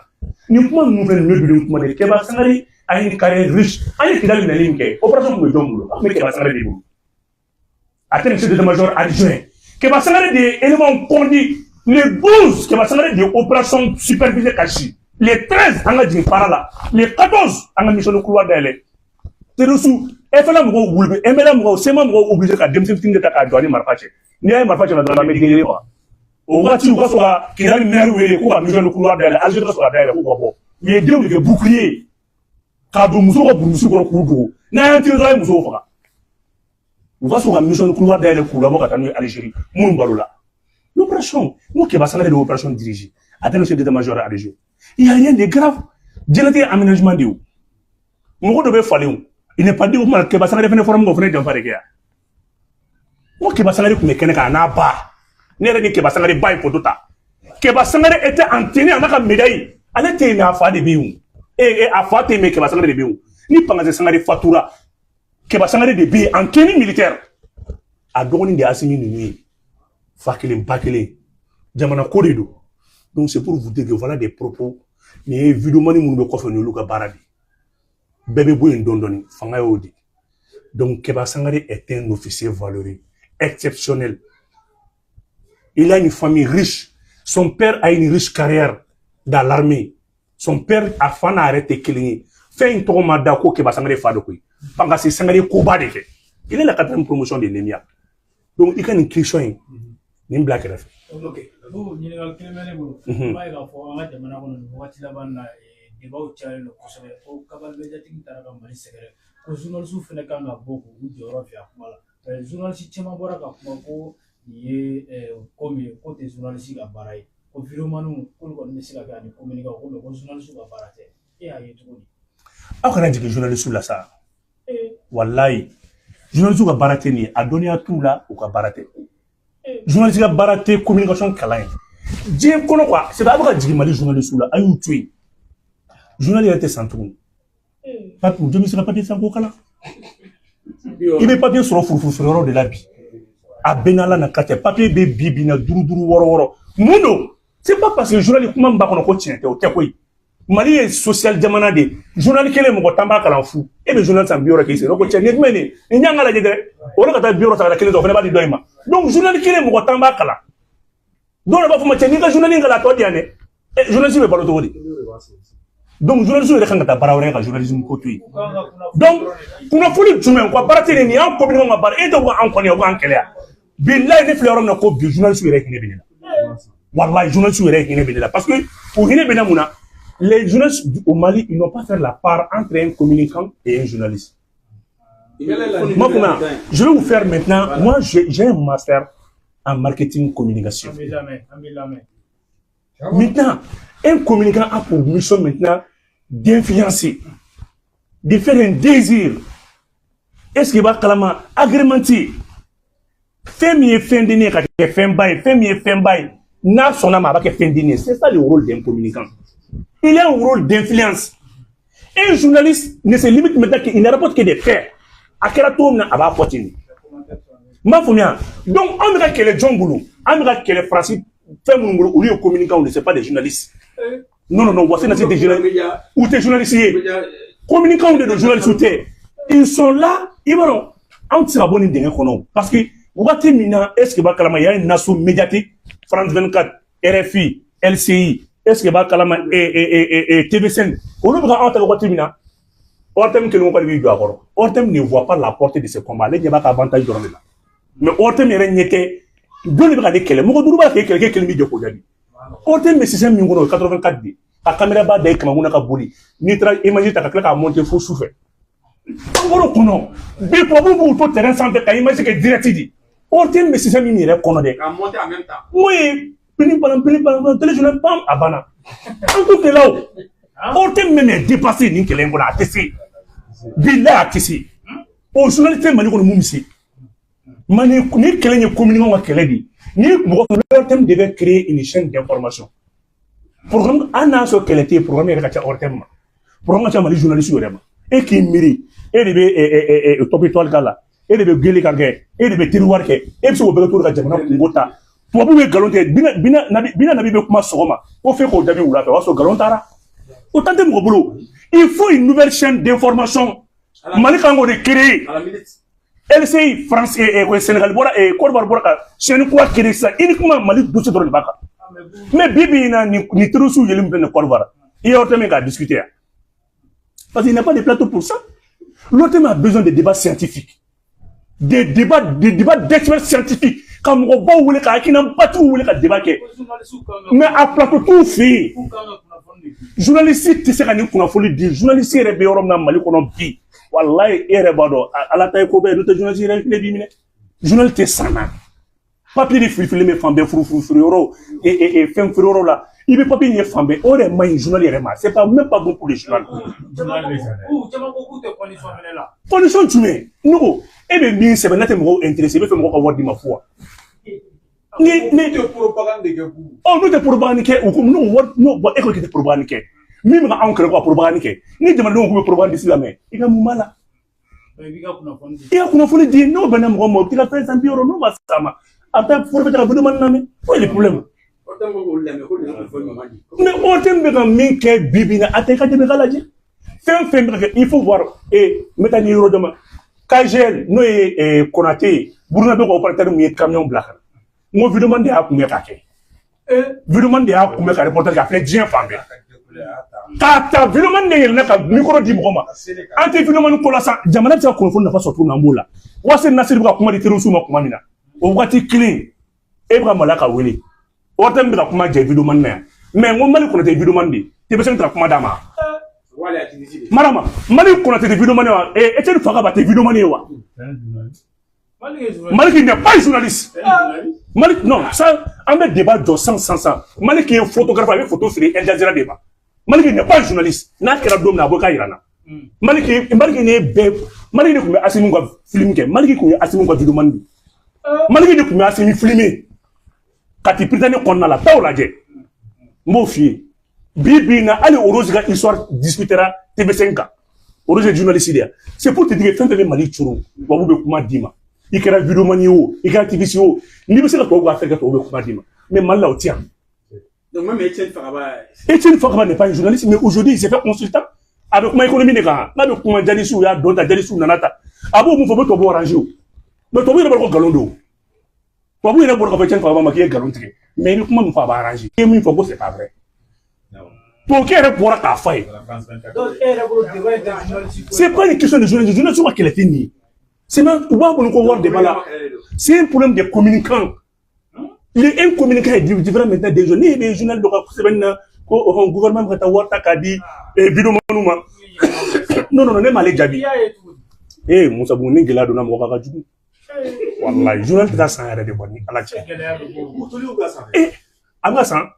ni kuma nouvelle ne kuma de Keba Sangare a une carrière riche a une kidali na limke opération ko jombulo mais Keba Sangare de bouli a tel chef d'état-major adjoint Keba Sangare des éléments conduits, les 12 Keba Sangare des opérations supervisées cachées, les 13 en a par là, les 14 en a mission de couloir d'aller. C'est dessous, et fait là, vous voulez, et là, c'est moi obligé qu'à démissionner de ta douane marfache. N'y a pas marfache dans la médecine. Au moins, tu vois, qu'il y a une mère où il est quoi, mission de couloir d'aller, agir sur la d'aller, ou pas. Il y a deux boucliers. Quand vous mousseau, vous mousseau, vous n'a un tir de mousseau. On va sur la mission de couloir d'aller couloir à l'Algérie. Moun Balola. L'opération, nous Keba Sangare de l'opération dirigée. Attends le chef d'état-major à l'Algérie. Il n'y a rien de grave. J'ai été aménagement de où. Mon devait falloir. Il n'est pas dit que Keba Sangare fait une forme de frère d'enfant de guerre. Moi Keba Sangare comme quelqu'un n'a pas. N'est rien Keba Sangare bail pour tout ça. Keba Sangare était entraîné en une médaille. Elle était une affaire de Biou. Et affaire de Keba Sangare de Biou. Ni Pankati Sangare Fatura. Keba Sangare de B en tenue militaire a donné des assignes de nuit. Fakele, Bakele, Jamana Koredo. Donc c'est pour vous dire que voilà des propos. Mais évidemment, nous ne pouvons pas faire le baradi. Bébé Bouin Dondoni, Fanga Odi. Donc Keba Sangare est un officier valeureux, exceptionnel. Il a une famille riche. Son père a une riche carrière dans l'armée. Son père a fait arrêter Kéligny. Fait une tourma d'ako Keba Sangare Fadokui. Pankati Sangare Koba de fait. Il est la 4e promotion de l'EMIA. Donc il y a une question. Il y a une blague. Ok. Vous, il y a quelqu'un qui vous dit, il y a un débat qui est possible. Au cabal médiatique, il y a un débat qui est possible. Les journalistes font des choses beaucoup. Les journalistes qui sont beaucoup, il y a comme côté journalistique à Baraï. Au virement, nous, on ne sait pas communiquer avec les journalistes à Baraï. Et à y tout. Alors qu'on a dit que les journalistes sont là ça. Wallahi. Journalistes qui baraté ni a donné à tout là ou qui baraté. Journalistes qui baraté communication calais. diɲɛ kɔnɔ quoi c'est pas ka jigin Mali journaliste la a y'u to yen journaliste yɛrɛ tɛ san tuguni papier jɔn bɛ se ka papier san ko kalan i bɛ papier sɔrɔ furufuru yɔrɔ de la bi a bɛɛ n'Ala na ka tɛ papier bɛ bi na 5 6 mun don c'est pas parce que journaliste kuma min b'a kɔnɔ ko tiɲɛ tɛ o tɛ koyi Mali est social jamana de journaliste kelen mɔgɔ tan b'a kalan fu e bɛ journaliste san 60 k'i sɛbɛn ko tiɲɛ ni jumɛn de ni ɲan ka lajɛ dɛ o de ka taa 60 ta kelen dɔ o fana b'a di dɔ in ma donc journaliste kelen mɔgɔ tan b'a kalan dɔw b'a fɔ ma cɛ n'i ka journaliste kalan a tɔ di yan dɛ journaliste bɛ balo cogo di donc journaliste yɛrɛ kan ka taa baara wɛrɛ ka journalisme ko to yen donc kunnafoni jumɛn quoi baara tɛ nin y'an communiquant ka baara e tɛ ko an kɔni o k'an kɛlɛ bilahi ne filɛ yɔrɔ min na ko bi journaliste yɛrɛ hinɛ bɛ ne la wallahi journaliste yɛrɛ hinɛ bɛ ne la parce que o hinɛ bɛ ne mun na les journalistes au Mali ils n'ont pas fait la part entre un communicant et un journaliste. Moi, je vais vous faire maintenant, moi j'ai un master en marketing communication. Maintenant, un communicant a pour mission maintenant d'influencer, de faire un désir. Est-ce qu'il va clairement agrémenter? Fait mieux fin d'année, fait bail, n'a son âme avec fin d'année. C'est ça le rôle d'un communicant. Il a un rôle d'influence. Un journaliste ne se limite maintenant qu'il ne rapporte que des faits. À quel tour n'a pas apporté? Ma fumia. Donc, on dirait que les gens boulot, on dirait que les Français font mon boulot, ou les communicants, on ne sait pas des journalistes. Non, voici des journalistes. Ou des journalistes. Communicants ou des journalistes. Ils sont là, ils vont. On tire à bon idée, parce que, est-ce que il y a une nation médiatique, France 24, RFI, LCI, est-ce que TVCN, on ne peut pas entendre Ortem que l'on va lui dire, Ortem ne voit pas la portée de ce combat. Il n'y a pas d'avantage de là. Mais Ortem est régné, deux ne pas qu'elle est. Mon groupe a fait quelqu'un qui me dit aujourd'hui. Ortem, mais c'est un numéro 84 D. La caméra bas d'Aïk Mamouna Kabouli. Nitra, imagine ta claque à monter faux souffle. En gros, non. Mais pour vous, tout terrain sans décaler, imagine que direct dit. Ortem, mais c'est un numéro qu'on a. À monter en même temps. Oui, téléjournal, pam, à Bana. En tout cas, là-haut. Ortem même est dépassé, ni qu'elle est à tesser. Bila à tesser. Au journaliste, mani qu'on moumsi. Mani, ni qu'elle est communiquant à qu'elle dit. Ni, Ortem devait créer une chaîne d'information. Programme, un an sur qu'elle était programmé avec Ortem. Programme, c'est un journaliste, et qui mérite. Et le top étoile gala. Et le gueule cargué. Et le tiroir qui. Et puis, au bétour de Jamana, Ngota. Pour vous, galonté, bina nabi kuma sogoma. Au fait qu'on devait ou la faire, au galontara. Autant de mon boulot. Il faut une nouvelle chaîne d'information. Malikango de créer. LCI, France et Sénégal, et Côte d'Ivoire, chaîne quoi créer ça uniquement Mali dossier dans le bac. Mais Bibi n'a ni trop sous le de Côte d'Ivoire. Il y a autant à discuter. Parce qu'il n'y a pas de plateau pour ça. L'autre a besoin de débats scientifiques. Des débats d'experts scientifiques. Comme on va où les cas qui n'ont pas tout où les cas débarquer. Mais à plateau tout fait. Journaliste, tu sais qu'on a folie dire. Journaliste, il est bien au Mali qu'on a dit. Wallahi, il est bon. À la taille qu'on nous te journaliste, il est bien. Journaliste, c'est ça. Papier de filmer mes femmes, frou, et fin frou là. Il veut pas bien femmes, on est main journaliste. C'est pas même pas bon pour les journalistes. Condition tu mets. Nous, et bien, bien, c'est bien, t'es intéressé, mais fais-moi avoir dit ma foi. Ni propagande que vous. Oh, nous te propagande que, ou comme nous, what, écoute que te propagande que. Même quand on crée quoi propagande que. Ni demande nous comment propagande ici la main. Il y a mon mal. Il y a qu'on a fallu dire non, ben non, moi, tu l'as fait un bureau, non, ma sama. Après, faut faire vous demander, quoi est le problème? Mais on t'aime bien min que bibina, attaque de mégalage. Il faut voir, et mettre un euro demain. Kagel, nous et Konaté, Bournabe au partenaire de camion black. Moi, vous demandez à Koumekake. Vous demandez à Koumekake, reporter qui a fait bien famille. Tata, vous demandez à micro d'Ibroma. Ante vous demandez pour la sang, Jamana t'a confondu n'a pas sorti dans Moula. Ouassé Nassir va commander Terrousou Makumamina. Au Wati clean. Ebra Malaka Willy. Autant de la commande, j'ai vu demander. Mais mon mari connaît vu demander. Tu veux sentir la commande à ma. Madame, Mali qu'on a été vu de manière et tu ne feras pas tes vues de manière. Mali n'est pas journaliste. Mali, non, ça, on met débat de 100. Mali qui est photographe avec photo sur El Jazeera débat. Mali n'est pas journaliste. N'a qu'à l'homme n'a pas irana. Mali qui n'est bête. Mali n'est pas assez mon film. Mali qui est assez mon vidéo mandi. Mali qui n'est pas assez filmé. Quand tu prétends qu'on a la taille, la guerre. Mon fils, Bibi na allez au Rose histoire discutera TV5. Au Rose journaliste. C'est pour te dire que tu Mali Churu, Babou Bekuma Dima. Il y a vidéo manio, il y a TV show. Ni c'est la quoi faire que tu Bekuma Dima. Mais mal là au tien. Donc même Etienne Faraba n'est pas un journaliste, mais aujourd'hui il s'est fait consultant. Avec ma économie n'est pas. Là, avec comment Jalisou, il y a d'autres Jalisou Nanata. Abo mu faut to arranger. Mais to bi na ko galondo. To bi na ko fa Etienne Faraba qui est galon tigé. Mais il comment nous faut arranger. Et il faut que c'est pas vrai. Pour qu'il pour ta faille. C'est pas une question de journalisme, je ne sais pas qu'elle est finie. C'est même voir pour nous voir des balles. C'est un problème des communicants. Les communicants est différent maintenant des journalistes, les journalistes de la au gouvernement va t'avoir ta kadi et vidéo manuma. Non, n'est pas les jabi. Eh, Moussa Bouni, il a donné mon regard. Wallah, journaliste dans sa arrêt de bonne. Eh, Amasa.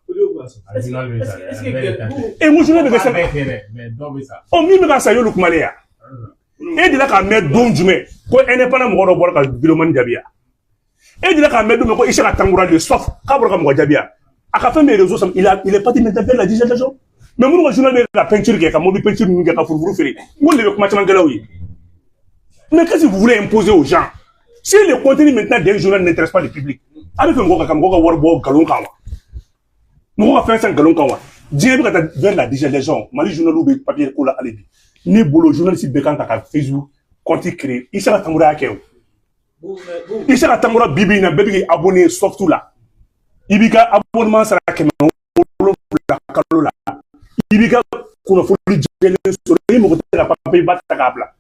Et mon journaliste ça. Oh, mi me ça yo look maléa. Et de là qu'à mettre don jume, ko indépendant mo ro bor ka vidéo man jabia. Et de là qu'à mettre ko isha tangura de sauf ka bor ka mo jabia. À fait mes réseaux, il est parti maintenant vers la digitalisation. Mais moi, je journal de la peinture qui est comme peinture, qui est pour vous faire. Moi, le commentaire de mais qu'est-ce que vous voulez imposer aux gens? Si le contenu maintenant d'un journal n'intéresse pas le public, avec un gros warbo galon kawa. Nous on fait 5 galon kawa. Dieu vers la digitalisation. Mali journal ou papier cola alibi. Ni boulot journaliste bécan ta Facebook, compte créé. Il sera tamboura à quel? Il sera tamboura bibi na bébé abonné sauf tout là. Ibika abonnement sera que la calola. Ibika qu'on a fourni de sur les mots de la papier batakabla.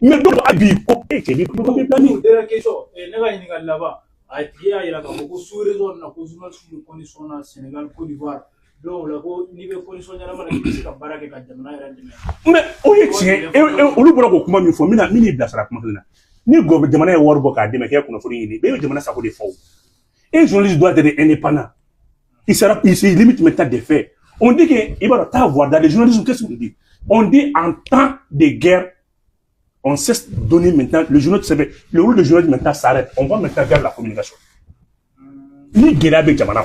Mais donc abi copier que bien pour planifier. Dernière question. Et n'est-ce pas là-bas? À Tia il y a beaucoup sous réseau na consommation sur condition na Sénégal Côte d'Ivoire. Donc là ko niveau condition na mala qui ka baraka ka jamana ira dime. Mais o ye tiɲɛ e olu bɔra ko kuma min fɔ min bila sara kuma na. Ni gouvernement jamana ye wari bɔ k'a dɛmɛ kɛ kunnafoni ɲini bɛɛ ye jamana sago de fɔ. Un journaliste doit être indépendant. Il se limite maintenant des faits. On dit qu'il va avoir dans les journalistes, qu'est-ce qu'on dit? On dit en temps de guerre, on cesse de donner maintenant, le rôle du journaliste maintenant s'arrête. On va maintenant vers la communication. Ni guerre avec Jamana.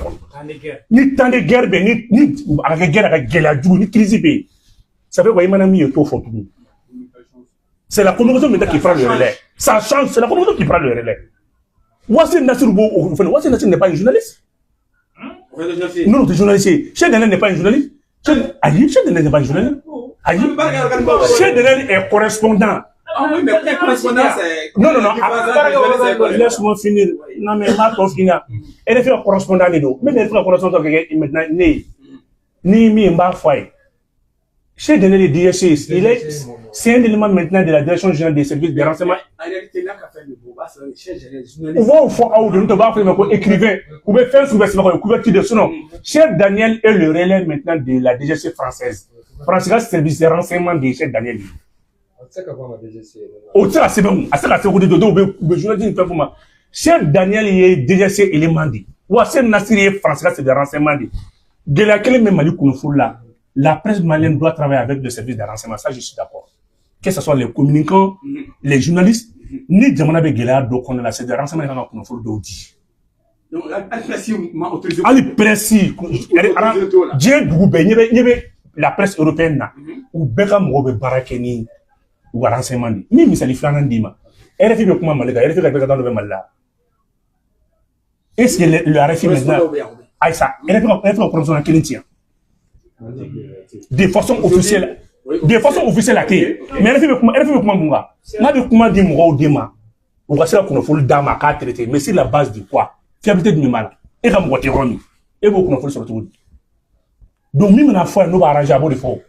Ni temps de guerre, ni avec guerre avec guerre, ni crise. Ça fait quoi, il m'a mis au fond. C'est la communication maintenant qui prend le relais. Ça change, c'est la communication qui prend le relais. Wassem Nassir n'est pas un journaliste. Non, tu es journaliste. Cheikh Daniel n'est pas un journaliste. Cheikh Daniel n'est pas un journaliste. Cheikh Daniel est correspondant. Mais correspondant, c'est. Non. Laisse-moi finir. Non, mais ma finir. Elle est fait correspondant les deux. Mais elle est fait correspondant maintenant. Ni mi m'a fait. Cheikh Daniel est DSC. C'est un élément maintenant de la direction générale des services de renseignement. En réalité, là, on va au fond, on va faire écrivain, ou bien faire une couverture de son nom. Cheikh Daniel est le relais maintenant de la DGC française. Française, service de renseignement de Cheikh Daniel. Cheikh Daniel est DGC élément dit. Wassem Nassir est français, c'est de renseignement dit. De laquelle même Mali Kounofoula, la presse malienne doit travailler avec le service de renseignement. Ça, je suis d'accord. Que ce soit les communicants, les journalistes, ni jamana be gela do kono la c'est de renseignement kana kono fo do di donc ali précis Dieu dugu be nyebe la presse européenne na ou beka mo be barakeni ou renseignement ni misali flana ndima RFI be kuma malika RFI ka beka dans le malla est-ce que le RFI maintenant aïssa RFI ko professeur Kelintia de façon officielle de façon officielle à qui mais RFI be kuma munga n'a de comment dire mon dema on va se la connaître dama qu'a traité mais c'est la base de quoi fiabilité de mal et comme what remis et beaucoup connaître sur tout donc même na foi nous va arranger à bon défaut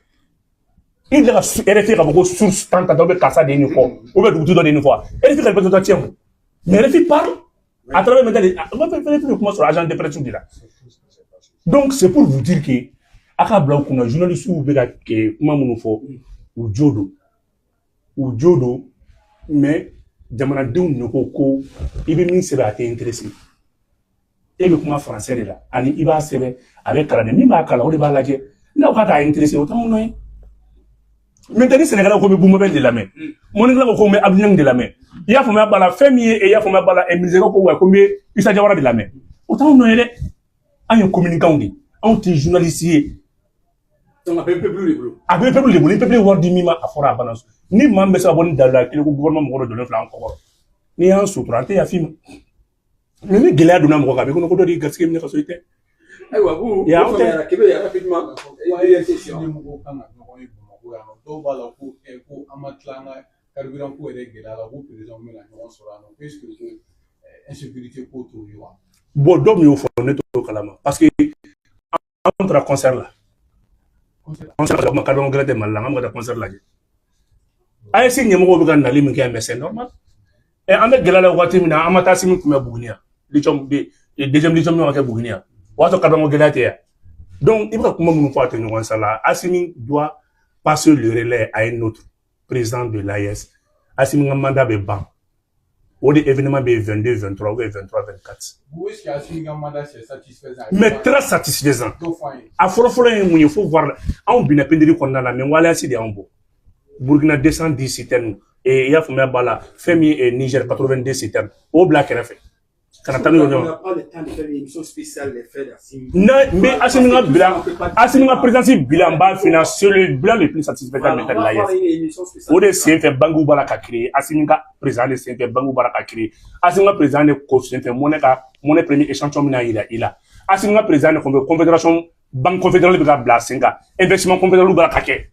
il a RFI a beaucoup source tant à dober casa des fois ou bien tout donner une fois RFI a besoin de tiens mais RFI parle à travers maintenant on va faire comment sur l'agent de presse là donc c'est pour vous dire que akabla ko na journaliste ou bega que mamuno fo ou jodo mais jamana dew ne ko ibe min sebe ate intéressé e be kuma français de la ani iba sebe avec kala mi ba kala o de ba laje na ko ta intéressé autant non maintenant Sénégal ko be bu mobile de la main mon ngla ko me abnyang de la main il y a fama bala famille et il y a fama bala emisero ko wa ko me isa jawara de la main autant non ele an ye communicant de anw tɛ journaliste ye donc a bɛ peuple de bolo a bɛ peuple de bolo ni peuple ye wari di min ma a fɔra a banna ni maa min bɛ se ka bɔ ni dalila kelen ko gouvernement mɔgɔ dɔ jɔlen filɛ an kɔkɔrɔ n'i y'an sutura an tɛ yafi ma mais ni gɛlɛya donna mɔgɔ kan a bɛ kɔnɔ ko dɔ de garisɛgɛ minɛ ka sɔrɔ i tɛ ayiwa bu y'a kebe y'a rapidement mɔgɔw kan ka ɲɔgɔn ye Bamakɔ yan nɔ dɔw b'a la ko an ma tila an ka carburant ko yɛrɛ gɛlɛya la ko président bɛna ɲɔgɔn sɔrɔ yan nɔ est-ce que insécurité ko t'o ye wa bon dɔw min y'o fɔ ne t'o kalama parce que an taara concert la concert la carburant gɛlɛ tɛ Mali la an ka taa concert lajɛ AEC ɲɛmɔgɔw bɛ ka nali min kɛ mais c'est normal an bɛ gɛlɛya la waati min na an ma taa Asimi tun bɛ Buguni yan lithium deuxième lithium min ka kɛ Buguni yan o y'a sɔrɔ carburant gɛlɛya tɛ yan donc i bɛ ka kuma minnu fɔ a tɛ ɲɔgɔn sa la Asimi doit passer le relais à un autre président de l'AES Asimi ka mandat bɛ ban o de événement bɛ 22 23 ou 23 24 où est-ce que Asimi ka mandat c'est satisfaisant mais très satisfaisant a fɔlɔ-fɔlɔ ye mun ye faut voir anw binna pendiri kɔnɔna la mais waleya de y'anw bɔ Burkina 210 citernes et il y a faamuya b'a la fɛn min ye Niger 82 citernes o bila kɛrɛfɛ kana taa n'o ɲɔgɔn mais Asimi ka présidence bilan n b'a f'i ɲɛna c'est le bilan le plus satisfaisant de l'AES o de senfɛ bangiw b'a la ka créer Asimi ka président de senfɛ bangiw b'a la ka créer Asimi ka président de ko senfɛ monnaie premier échantillon min y'a yira i la Asimi ka président de confédération banque confédérale bɛ ka bila sen kan investissement confédéral b'a la ka kɛ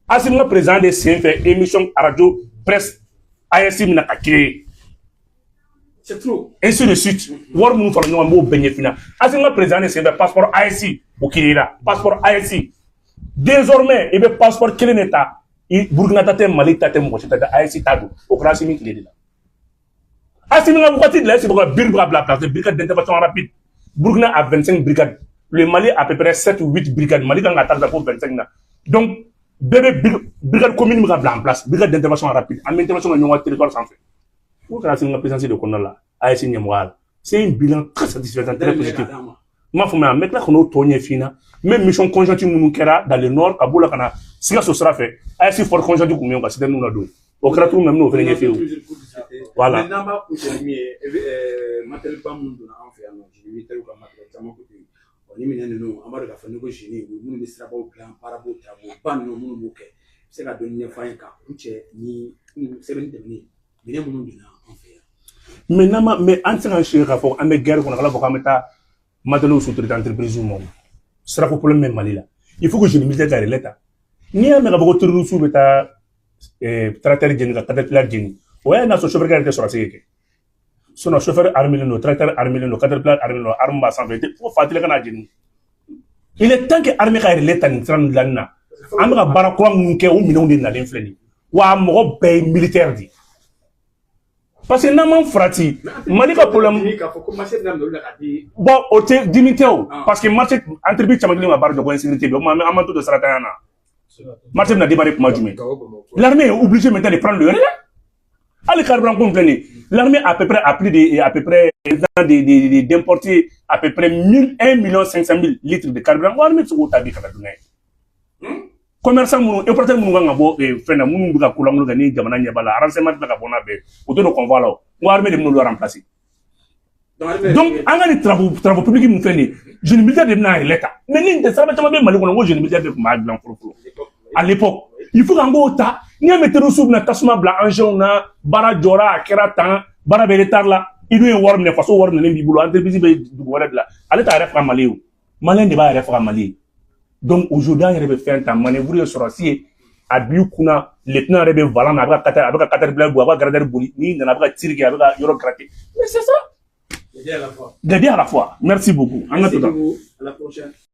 Asimi ka président de senfɛ émission radio presse AES min na ka créer c'est trop ainsi de suite wari minnu fara ɲɔgɔn b'o bɛɛ ɲɛfina Asimi ka président de senfɛ passeport AES o créera passeport AES désormais i bɛ passeport kelen de ta Burkina ta tɛ Mali ta tɛ mɔgɔ si ta tɛ AES ta don o kɛra Asimi tile de la Asimi ka wagati de la est-ce que ka BIR bɛ ka bila place de brigade d'intervention rapide Burkina a 25 brigades le Mali à peu près 7 ou 8 brigades Mali kan ka taa ko 25 na donc bɛɛ bɛ brigade commune bɛ ka bila en place brigade d'intervention rapide an bɛ intervention kɛ ɲɔgɔn ka territoire sanfɛ o kɛra Asimi ka présidence de kɔnɔna la AES ɲɛmɔgɔya la c'est un bilan très satisfaisant très positif m'a faamuya n bɛ tila ka n'o tɔ ɲɛf'i ɲɛna même mission conjointe minnu kɛra dans le nord ka bɔ la ka na Sikaso sira fɛ AES force conjointe tun bɛ yen ka citerne la don o kɛra cogo min na n bɛn'o fana ɲɛf'i ye voilà n'an b'a kuncɛ ni min ye matériel ba minnu donna an fɛ yan nɔ militaire ka matériel caman ko ten ni minɛn ninnu an b'a dɔn k'a fɔ ne ko génie minnu bɛ sirabaw dilan baarabaw taabolo ba ninnu minnu b'o kɛ se ka dɔɔni ɲɛfɔ an ye ka kuncɛ ni sɛbɛnni tɛmɛnen minɛn minnu donna an fɛ yan mais an tɛ se k'an sigi k'a fɔ an bɛ guerre kɔnɔ k'ala fɔ k'an bɛ taa matériel sous-traiter entreprise ma sirako problème bɛ Mali la il faut que génie militaire ka relais ta n'i y'a mɛn k'a fɔ ko terroriste bɛ taa tracteur jeni ka caterpillar jeni o y'a n'a sɔrɔ chauffeur yɛrɛ tɛ sɔrɔ se kɛ sinon chauffeur armé don tracteur armé don caterpillar armé don arme b'a sanfɛ fo fatile ka n'a jeni il est temps que armée ka relais ta nin sira ninnu dilanni na an bɛ ka baara kura minnu kɛ o minɛnw de nalen filɛ nin ye wa mɔgɔ bɛɛ ye militaire de parce que n'an man farati Mali ka problème bon o tɛ dimi tɛ o parce que marché entreprise caman kelen ka baara jɔ ko insécurité bɛ o an man to de saratanya na marché bɛna démarrer kuma jumɛn l'armée est obligée maintenant de prendre le relais hali carburant ko filɛ nin ye l'armée à peu près d'importer à peu près 1 500 000 litres de carburant o armée bɛ se k'o ta bi ka na dunna ye commerçant minnu importateur minnu kan ka bɔ fɛn na minnu bɛ ka ko lankolon kɛ ni jamana ɲɛ b'a la renseignement bɛ ka bɔ n'a bɛɛ o t'o convoi la o n ko armée de bɛ n'olu remplacer donc an ka ni travaux publics min filɛ nin ye génie militaire de bɛna relais ta mais ni siraba caman bɛ Mali kɔnɔ n ko génie militaire de tun b'a dilan fɔlɔ à l'époque il faut k'an k'o ta n'i y'a mɛn terroriste bɛna tasuma bila engins na baara jɔra a kɛra tan baara bɛ retard la i dun ye wari minɛ faso wari minɛlen b'i bolo entreprise bɛ dugu wɛrɛ de la ale t'a yɛrɛ faga Mali ye o maliyɛn de b'a yɛrɛ faga Mali ye donc aujourd'hui an yɛrɛ bɛ fɛn ta manœuvre ye sɔrɔsi ye a b'i kunna lieutenant yɛrɛ bɛ volant na a bɛ ka caterpillar boli a bɛ ka gradeur boli n'i nana a bɛ ka tir kɛ a bɛ ka yɔrɔ gratter mais c'est ça. Gardez à la fois. Merci beaucoup. À la prochaine.